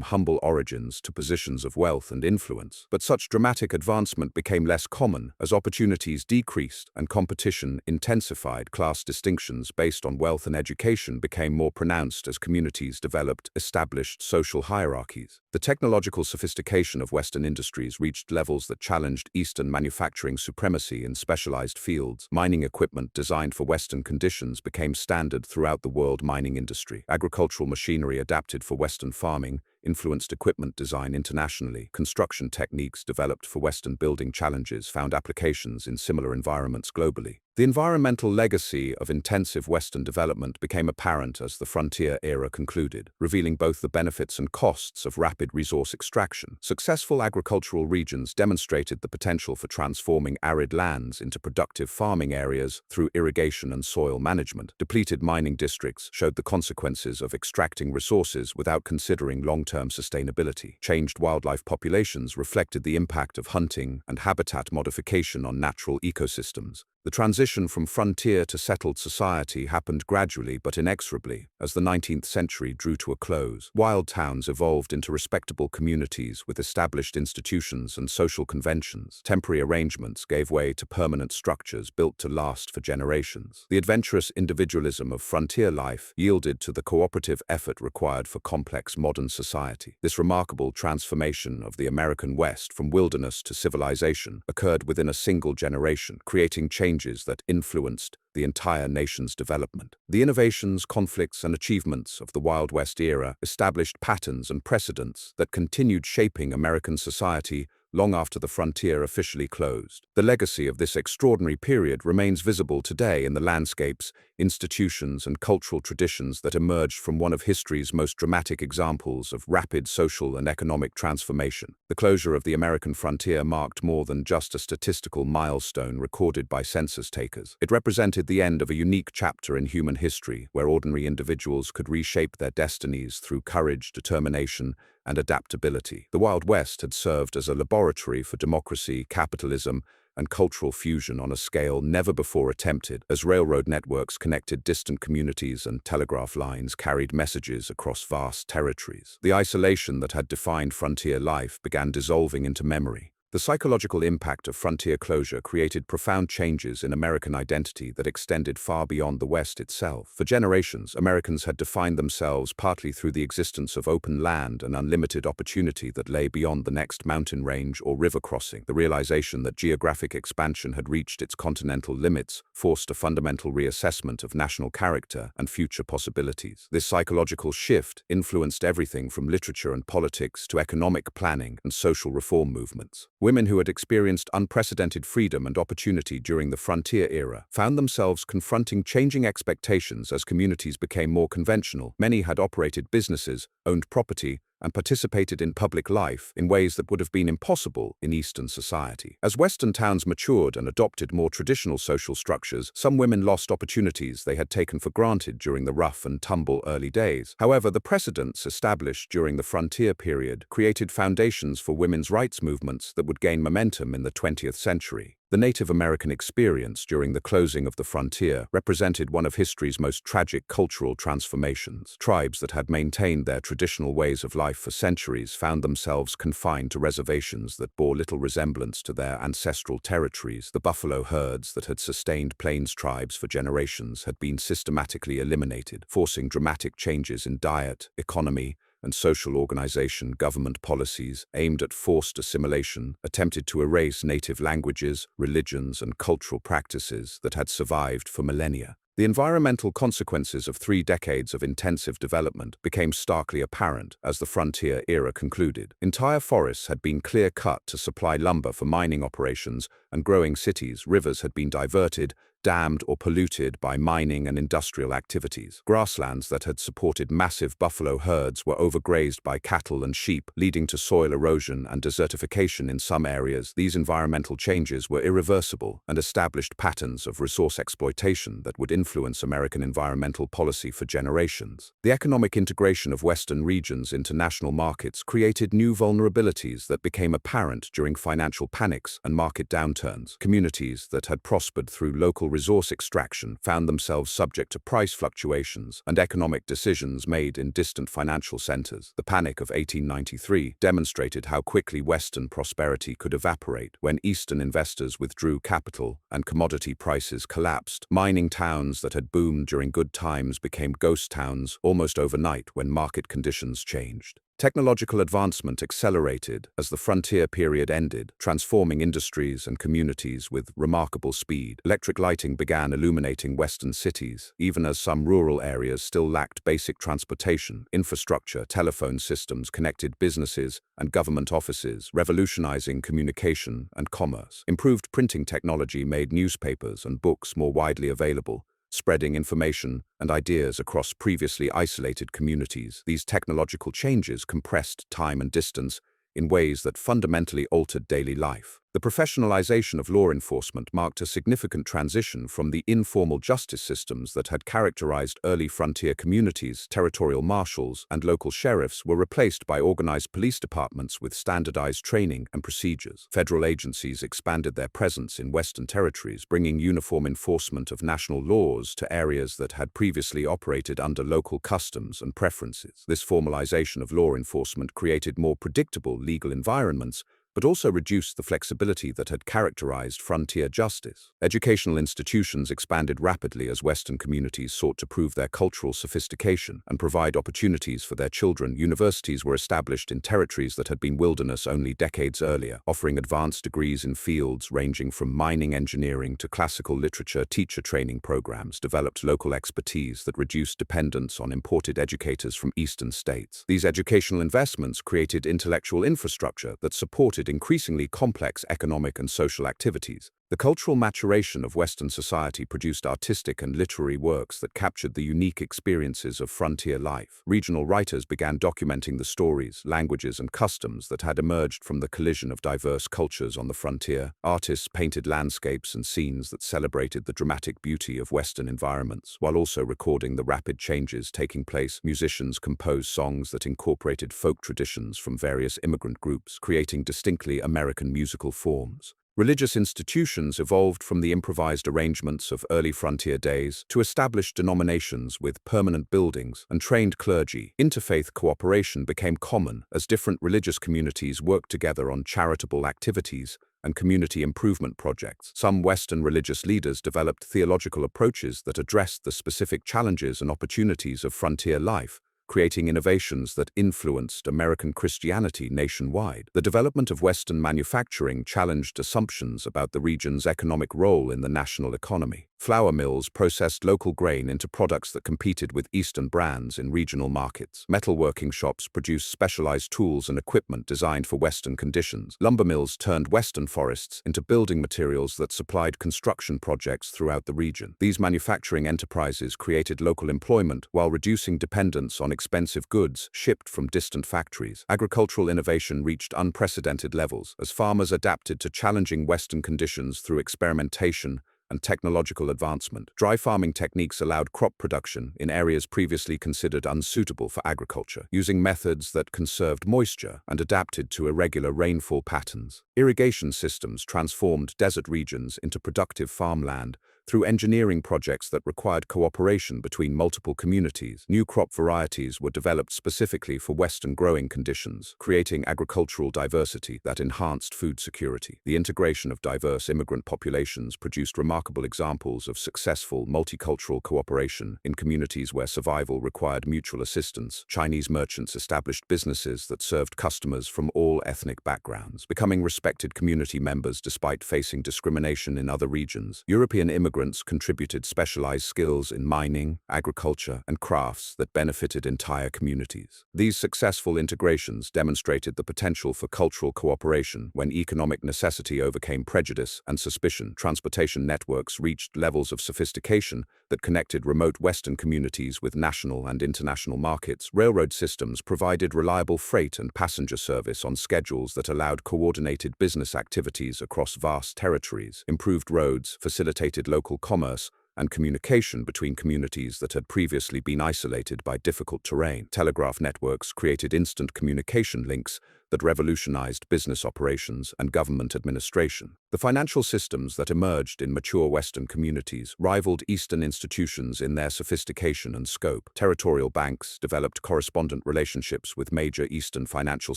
humble origins to positions of wealth and influence, but such dramatic advancement became less common as opportunities decreased and competition intensified. Class distinctions based on wealth and education became more pronounced as communities developed established social hierarchies. The technological sophistication of Western industries reached levels that challenged Eastern manufacturing supremacy in specialized fields. Mining equipment designed for Western conditions became standard throughout the world mining industry. Agricultural machinery adapted for Western farming influenced equipment design internationally. Construction techniques developed for Western building challenges found applications in similar environments globally. The environmental legacy of intensive Western development became apparent as the frontier era concluded, revealing both the benefits and costs of rapid resource extraction. Successful agricultural regions demonstrated the potential for transforming arid lands into productive farming areas through irrigation and soil management. Depleted mining districts showed the consequences of extracting resources without considering long-term sustainability. Changed wildlife populations reflected the impact of hunting and habitat modification on natural ecosystems. The transition from frontier to settled society happened gradually but inexorably as the 19th century drew to a close. Wild towns evolved into respectable communities with established institutions and social conventions. Temporary arrangements gave way to permanent structures built to last for generations. The adventurous individualism of frontier life yielded to the cooperative effort required for complex modern society. This remarkable transformation of the American West from wilderness to civilization occurred within a single generation, creating changes that influenced the entire nation's development. The innovations, conflicts, and achievements of the Wild West era established patterns and precedents that continued shaping American society long after the frontier officially closed. The legacy of this extraordinary period remains visible today in the landscapes, institutions, and cultural traditions that emerged from one of history's most dramatic examples of rapid social and economic transformation. The closure of the American frontier marked more than just a statistical milestone recorded by census takers. It represented the end of a unique chapter in human history where ordinary individuals could reshape their destinies through courage, determination, and adaptability. The Wild West had served as a laboratory for democracy, capitalism, and cultural fusion on a scale never before attempted, as railroad networks connected distant communities and telegraph lines carried messages across vast territories. The isolation that had defined frontier life began dissolving into memory. The psychological impact of frontier closure created profound changes in American identity that extended far beyond the West itself. For generations, Americans had defined themselves partly through the existence of open land and unlimited opportunity that lay beyond the next mountain range or river crossing. The realization that geographic expansion had reached its continental limits forced a fundamental reassessment of national character and future possibilities. This psychological shift influenced everything from literature and politics to economic planning and social reform movements. Women who had experienced unprecedented freedom and opportunity during the frontier era found themselves confronting changing expectations as communities became more conventional. Many had operated businesses, owned property, and participated in public life in ways that would have been impossible in Eastern society. As Western towns matured and adopted more traditional social structures, some women lost opportunities they had taken for granted during the rough and tumble early days. However, the precedents established during the frontier period created foundations for women's rights movements that would gain momentum in the 20th century. The Native American experience during the closing of the frontier represented one of history's most tragic cultural transformations. Tribes that had maintained their traditional ways of life for centuries found themselves confined to reservations that bore little resemblance to their ancestral territories. The buffalo herds that had sustained plains tribes for generations had been systematically eliminated, forcing dramatic changes in diet, economy, and social organization. Government policies aimed at forced assimilation attempted to erase native languages, religions, and cultural practices that had survived for millennia. The environmental consequences of 3 decades of intensive development became starkly apparent as the frontier era concluded. Entire forests had been clear-cut to supply lumber for mining operations, and growing cities, rivers had been diverted, dammed or polluted by mining and industrial activities. Grasslands that had supported massive buffalo herds were overgrazed by cattle and sheep, leading to soil erosion and desertification in some areas. These environmental changes were irreversible and established patterns of resource exploitation that would influence American environmental policy for generations. The economic integration of Western regions into national markets created new vulnerabilities that became apparent during financial panics and market downturns. Communities that had prospered through local resource extraction found themselves subject to price fluctuations and economic decisions made in distant financial centers. The Panic of 1893 demonstrated how quickly Western prosperity could evaporate when Eastern investors withdrew capital and commodity prices collapsed. Mining towns that had boomed during good times became ghost towns almost overnight when market conditions changed. Technological advancement accelerated as the frontier period ended, transforming industries and communities with remarkable speed. Electric lighting began illuminating Western cities, even as some rural areas still lacked basic transportation. Infrastructure, telephone systems connected businesses and government offices, revolutionizing communication and commerce. Improved printing technology made newspapers and books more widely available, spreading information and ideas across previously isolated communities. These technological changes compressed time and distance in ways that fundamentally altered daily life. The professionalization of law enforcement marked a significant transition from the informal justice systems that had characterized early frontier communities. Territorial marshals and local sheriffs were replaced by organized police departments with standardized training and procedures. Federal agencies expanded their presence in Western territories, bringing uniform enforcement of national laws to areas that had previously operated under local customs and preferences. This formalization of law enforcement created more predictable legal environments, but also reduced the flexibility that had characterized frontier justice. Educational institutions expanded rapidly as Western communities sought to prove their cultural sophistication and provide opportunities for their children. Universities were established in territories that had been wilderness only decades earlier, offering advanced degrees in fields ranging from mining engineering to classical literature. Teacher training programs developed local expertise that reduced dependence on imported educators from eastern states. These educational investments created intellectual infrastructure that supported increasingly complex economic and social activities. The cultural maturation of Western society produced artistic and literary works that captured the unique experiences of frontier life. Regional writers began documenting the stories, languages, and customs that had emerged from the collision of diverse cultures on the frontier. Artists painted landscapes and scenes that celebrated the dramatic beauty of Western environments, while also recording the rapid changes taking place. Musicians composed songs that incorporated folk traditions from various immigrant groups, creating distinctly American musical forms. Religious institutions evolved from the improvised arrangements of early frontier days to established denominations with permanent buildings and trained clergy. Interfaith cooperation became common as different religious communities worked together on charitable activities and community improvement projects. Some Western religious leaders developed theological approaches that addressed the specific challenges and opportunities of frontier life, creating innovations that influenced American Christianity nationwide. The development of Western manufacturing challenged assumptions about the region's economic role in the national economy. Flour mills processed local grain into products that competed with Eastern brands in regional markets. Metalworking shops produced specialized tools and equipment designed for Western conditions. Lumber mills turned Western forests into building materials that supplied construction projects throughout the region. These manufacturing enterprises created local employment while reducing dependence on expensive goods shipped from distant factories. Agricultural innovation reached unprecedented levels as farmers adapted to challenging Western conditions through experimentation and technological advancement. Dry farming techniques allowed crop production in areas previously considered unsuitable for agriculture, using methods that conserved moisture and adapted to irregular rainfall patterns. Irrigation systems transformed desert regions into productive farmland through engineering projects that required cooperation between multiple communities. New crop varieties were developed specifically for Western growing conditions, creating agricultural diversity that enhanced food security. The integration of diverse immigrant populations produced remarkable examples of successful multicultural cooperation in communities where survival required mutual assistance. Chinese merchants established businesses that served customers from all ethnic backgrounds, becoming respected community members despite facing discrimination in other regions. European immigrants immigrants contributed specialized skills in mining, agriculture, and crafts that benefited entire communities. These successful integrations demonstrated the potential for cultural cooperation when economic necessity overcame prejudice and suspicion. Transportation networks reached levels of sophistication that connected remote Western communities with national and international markets. Railroad systems provided reliable freight and passenger service on schedules that allowed coordinated business activities across vast territories. Improved roads facilitated local commerce and communication between communities that had previously been isolated by difficult terrain. Telegraph networks created instant communication links that revolutionized business operations and government administration. The financial systems that emerged in mature Western communities rivaled Eastern institutions in their sophistication and scope. Territorial banks developed correspondent relationships with major Eastern financial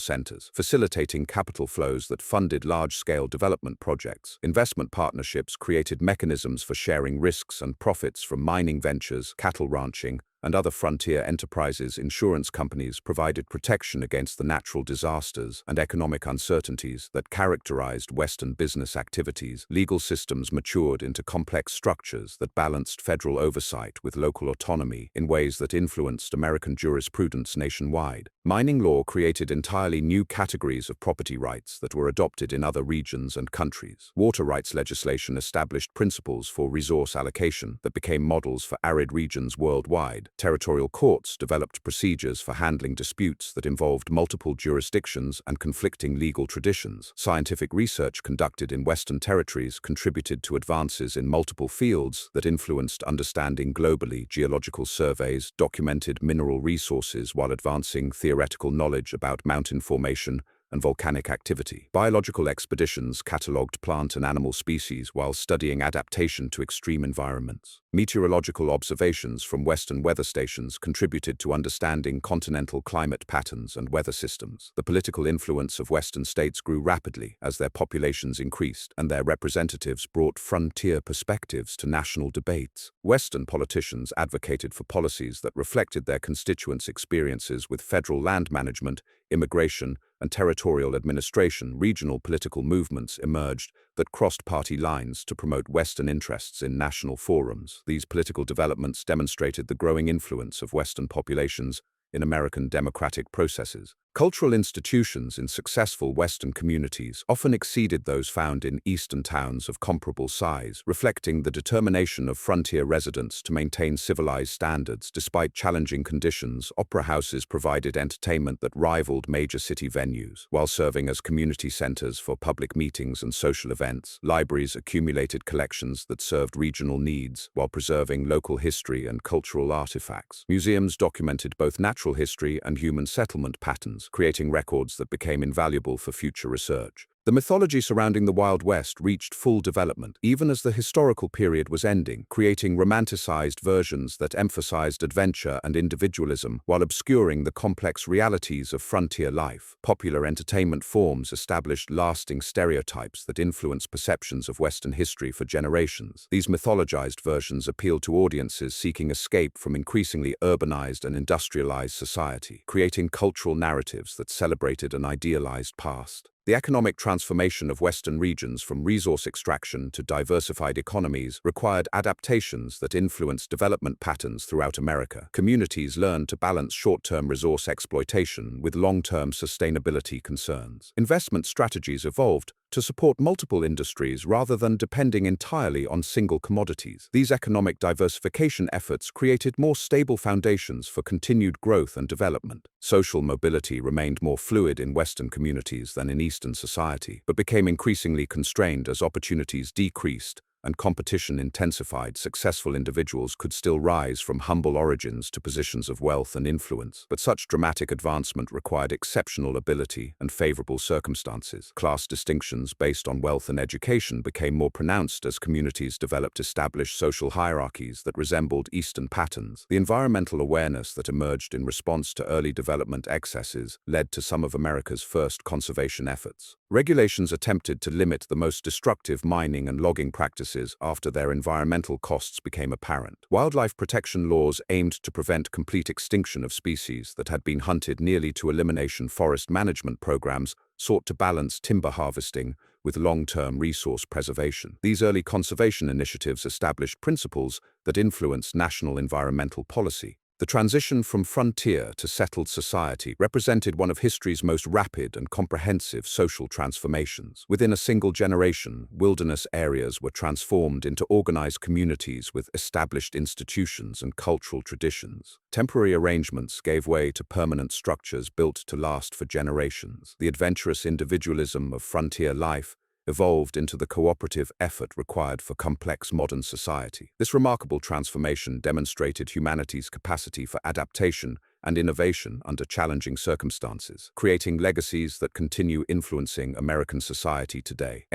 centers, facilitating capital flows that funded large-scale development projects. Investment partnerships created mechanisms for sharing risks and profits from mining ventures, cattle ranching, and other frontier enterprises. Insurance companies provided protection against the natural disasters and economic uncertainties that characterized Western business activities. Legal systems matured into complex structures that balanced federal oversight with local autonomy in ways that influenced American jurisprudence nationwide. Mining law created entirely new categories of property rights that were adopted in other regions and countries. Water rights legislation established principles for resource allocation that became models for arid regions worldwide. Territorial courts developed procedures for handling disputes that involved multiple jurisdictions and conflicting legal traditions. Scientific research conducted in Western territories contributed to advances in multiple fields that influenced understanding globally. Geological surveys documented mineral resources while advancing theoretical knowledge about mountain formation and volcanic activity. Biological expeditions catalogued plant and animal species while studying adaptation to extreme environments. Meteorological observations from Western weather stations contributed to understanding continental climate patterns and weather systems. The political influence of Western states grew rapidly as their populations increased and their representatives brought frontier perspectives to national debates. Western politicians advocated for policies that reflected their constituents' experiences with federal land management, immigration, and territorial administration. Regional political movements emerged that crossed party lines to promote Western interests in national forums. These political developments demonstrated the growing influence of Western populations in American democratic processes. Cultural institutions in successful Western communities often exceeded those found in Eastern towns of comparable size, reflecting the determination of frontier residents to maintain civilized standards despite challenging conditions. Opera houses provided entertainment that rivaled major city venues, while serving as community centers for public meetings and social events. Libraries accumulated collections that served regional needs while preserving local history and cultural artifacts. Museums documented both natural history and human settlement patterns, creating records that became invaluable for future research. The mythology surrounding the Wild West reached full development, even as the historical period was ending, creating romanticized versions that emphasized adventure and individualism while obscuring the complex realities of frontier life. Popular entertainment forms established lasting stereotypes that influenced perceptions of Western history for generations. These mythologized versions appealed to audiences seeking escape from increasingly urbanized and industrialized society, creating cultural narratives that celebrated an idealized past. The economic transformation of Western regions from resource extraction to diversified economies required adaptations that influenced development patterns throughout America. Communities learned to balance short-term resource exploitation with long-term sustainability concerns. Investment strategies evolved to support multiple industries rather than depending entirely on single commodities. These economic diversification efforts created more stable foundations for continued growth and development. Social mobility remained more fluid in Western communities than in Eastern society, but became increasingly constrained as opportunities decreased and competition intensified. Successful individuals could still rise from humble origins to positions of wealth and influence, but such dramatic advancement required exceptional ability and favorable circumstances. Class distinctions based on wealth and education became more pronounced as communities developed established social hierarchies that resembled Eastern patterns. The environmental awareness that emerged in response to early development excesses led to some of America's first conservation efforts. Regulations attempted to limit the most destructive mining and logging practices after their environmental costs became apparent. Wildlife protection laws aimed to prevent complete extinction of species that had been hunted nearly to elimination. Forest management programs sought to balance timber harvesting with long-term resource preservation. These early conservation initiatives established principles that influenced national environmental policy. The transition from frontier to settled society represented one of history's most rapid and comprehensive social transformations. Within a single generation, wilderness areas were transformed into organized communities with established institutions and cultural traditions. Temporary arrangements gave way to permanent structures built to last for generations. The adventurous individualism of frontier life evolved into the cooperative effort required for complex modern society. This remarkable transformation demonstrated humanity's capacity for adaptation and innovation under challenging circumstances, creating legacies that continue influencing American society today.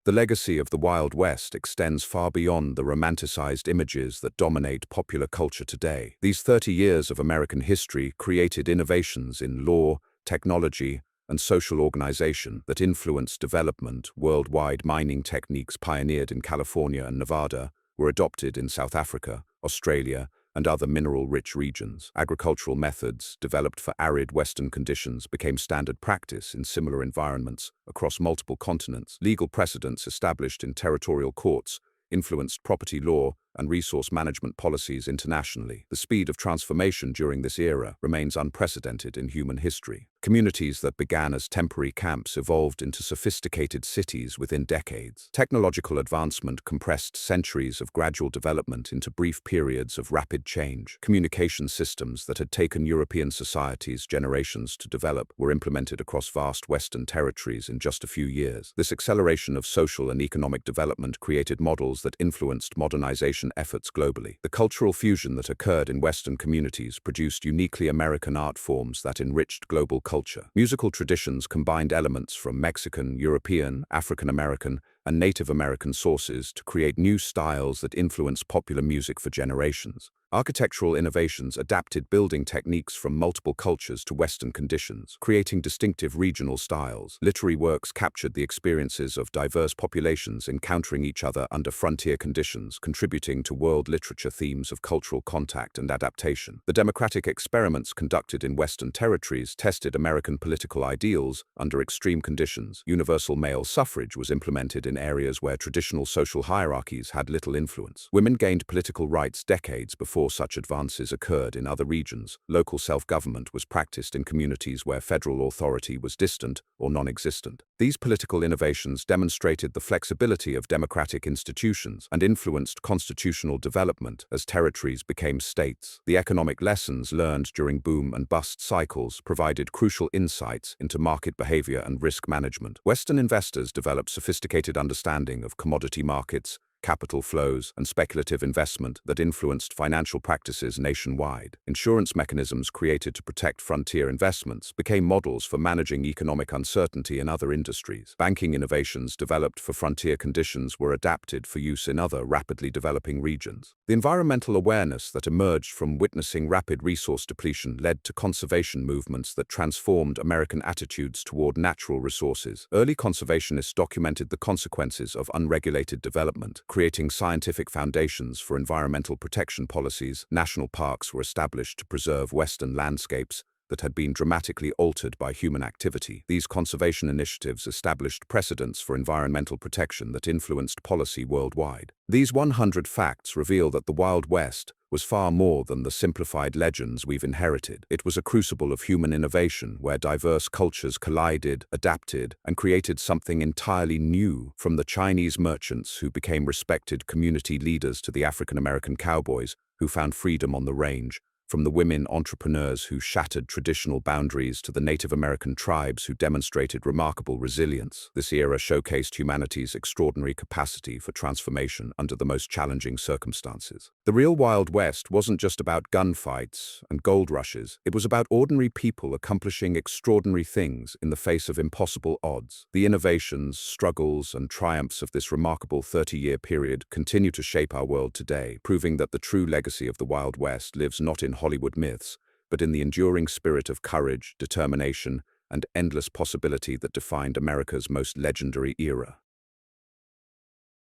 The legacy of the Wild West extends far beyond the romanticized images that dominate popular culture today. These 30 years of American history created innovations in law, technology, and social organization that influenced development. Worldwide mining techniques pioneered in California and Nevada were adopted in South Africa, Australia, and other mineral-rich regions. Agricultural methods developed for arid Western conditions became standard practice in similar environments across multiple continents. Legal precedents established in territorial courts influenced property law and resource management policies internationally. The speed of transformation during this era remains unprecedented in human history. Communities that began as temporary camps evolved into sophisticated cities within decades. Technological advancement compressed centuries of gradual development into brief periods of rapid change. Communication systems that had taken European societies generations to develop were implemented across vast Western territories in just a few years. This acceleration of social and economic development created models that influenced modernization efforts globally. The cultural fusion that occurred in Western communities produced uniquely American art forms that enriched global culture. Musical traditions combined elements from Mexican, European, African American, and Native American sources to create new styles that influenced popular music for generations. Architectural innovations adapted building techniques from multiple cultures to Western conditions, creating distinctive regional styles. Literary works captured the experiences of diverse populations encountering each other under frontier conditions, contributing to world literature themes of cultural contact and adaptation. The democratic experiments conducted in Western territories tested American political ideals under extreme conditions. Universal male suffrage was implemented in areas where traditional social hierarchies had little influence. Women gained political rights decades before such advances occurred in other regions. Local self-government was practiced in communities where federal authority was distant or non-existent. These political innovations demonstrated the flexibility of democratic institutions and influenced constitutional development as territories became states. The economic lessons learned during boom and bust cycles provided crucial insights into market behavior and risk management. Western investors developed sophisticated understanding of commodity markets, capital flows, and speculative investment that influenced financial practices nationwide. Insurance mechanisms created to protect frontier investments became models for managing economic uncertainty in other industries. Banking innovations developed for frontier conditions were adapted for use in other rapidly developing regions. The environmental awareness that emerged from witnessing rapid resource depletion led to conservation movements that transformed American attitudes toward natural resources. Early conservationists documented the consequences of unregulated development, creating scientific foundations for environmental protection policies. National parks were established to preserve Western landscapes that had been dramatically altered by human activity. These conservation initiatives established precedents for environmental protection that influenced policy worldwide. These 100 facts reveal that the Wild West was far more than the simplified legends we've inherited. It was a crucible of human innovation where diverse cultures collided, adapted, and created something entirely new, from the Chinese merchants who became respected community leaders to the African American cowboys who found freedom on the range, from the women entrepreneurs who shattered traditional boundaries to the Native American tribes who demonstrated remarkable resilience. This era showcased humanity's extraordinary capacity for transformation under the most challenging circumstances. The real Wild West wasn't just about gunfights and gold rushes. It was about ordinary people accomplishing extraordinary things in the face of impossible odds. The innovations, struggles, and triumphs of this remarkable 30-year period continue to shape our world today, proving that the true legacy of the Wild West lives not in Hollywood myths, but in the enduring spirit of courage, determination, and endless possibility that defined America's most legendary era.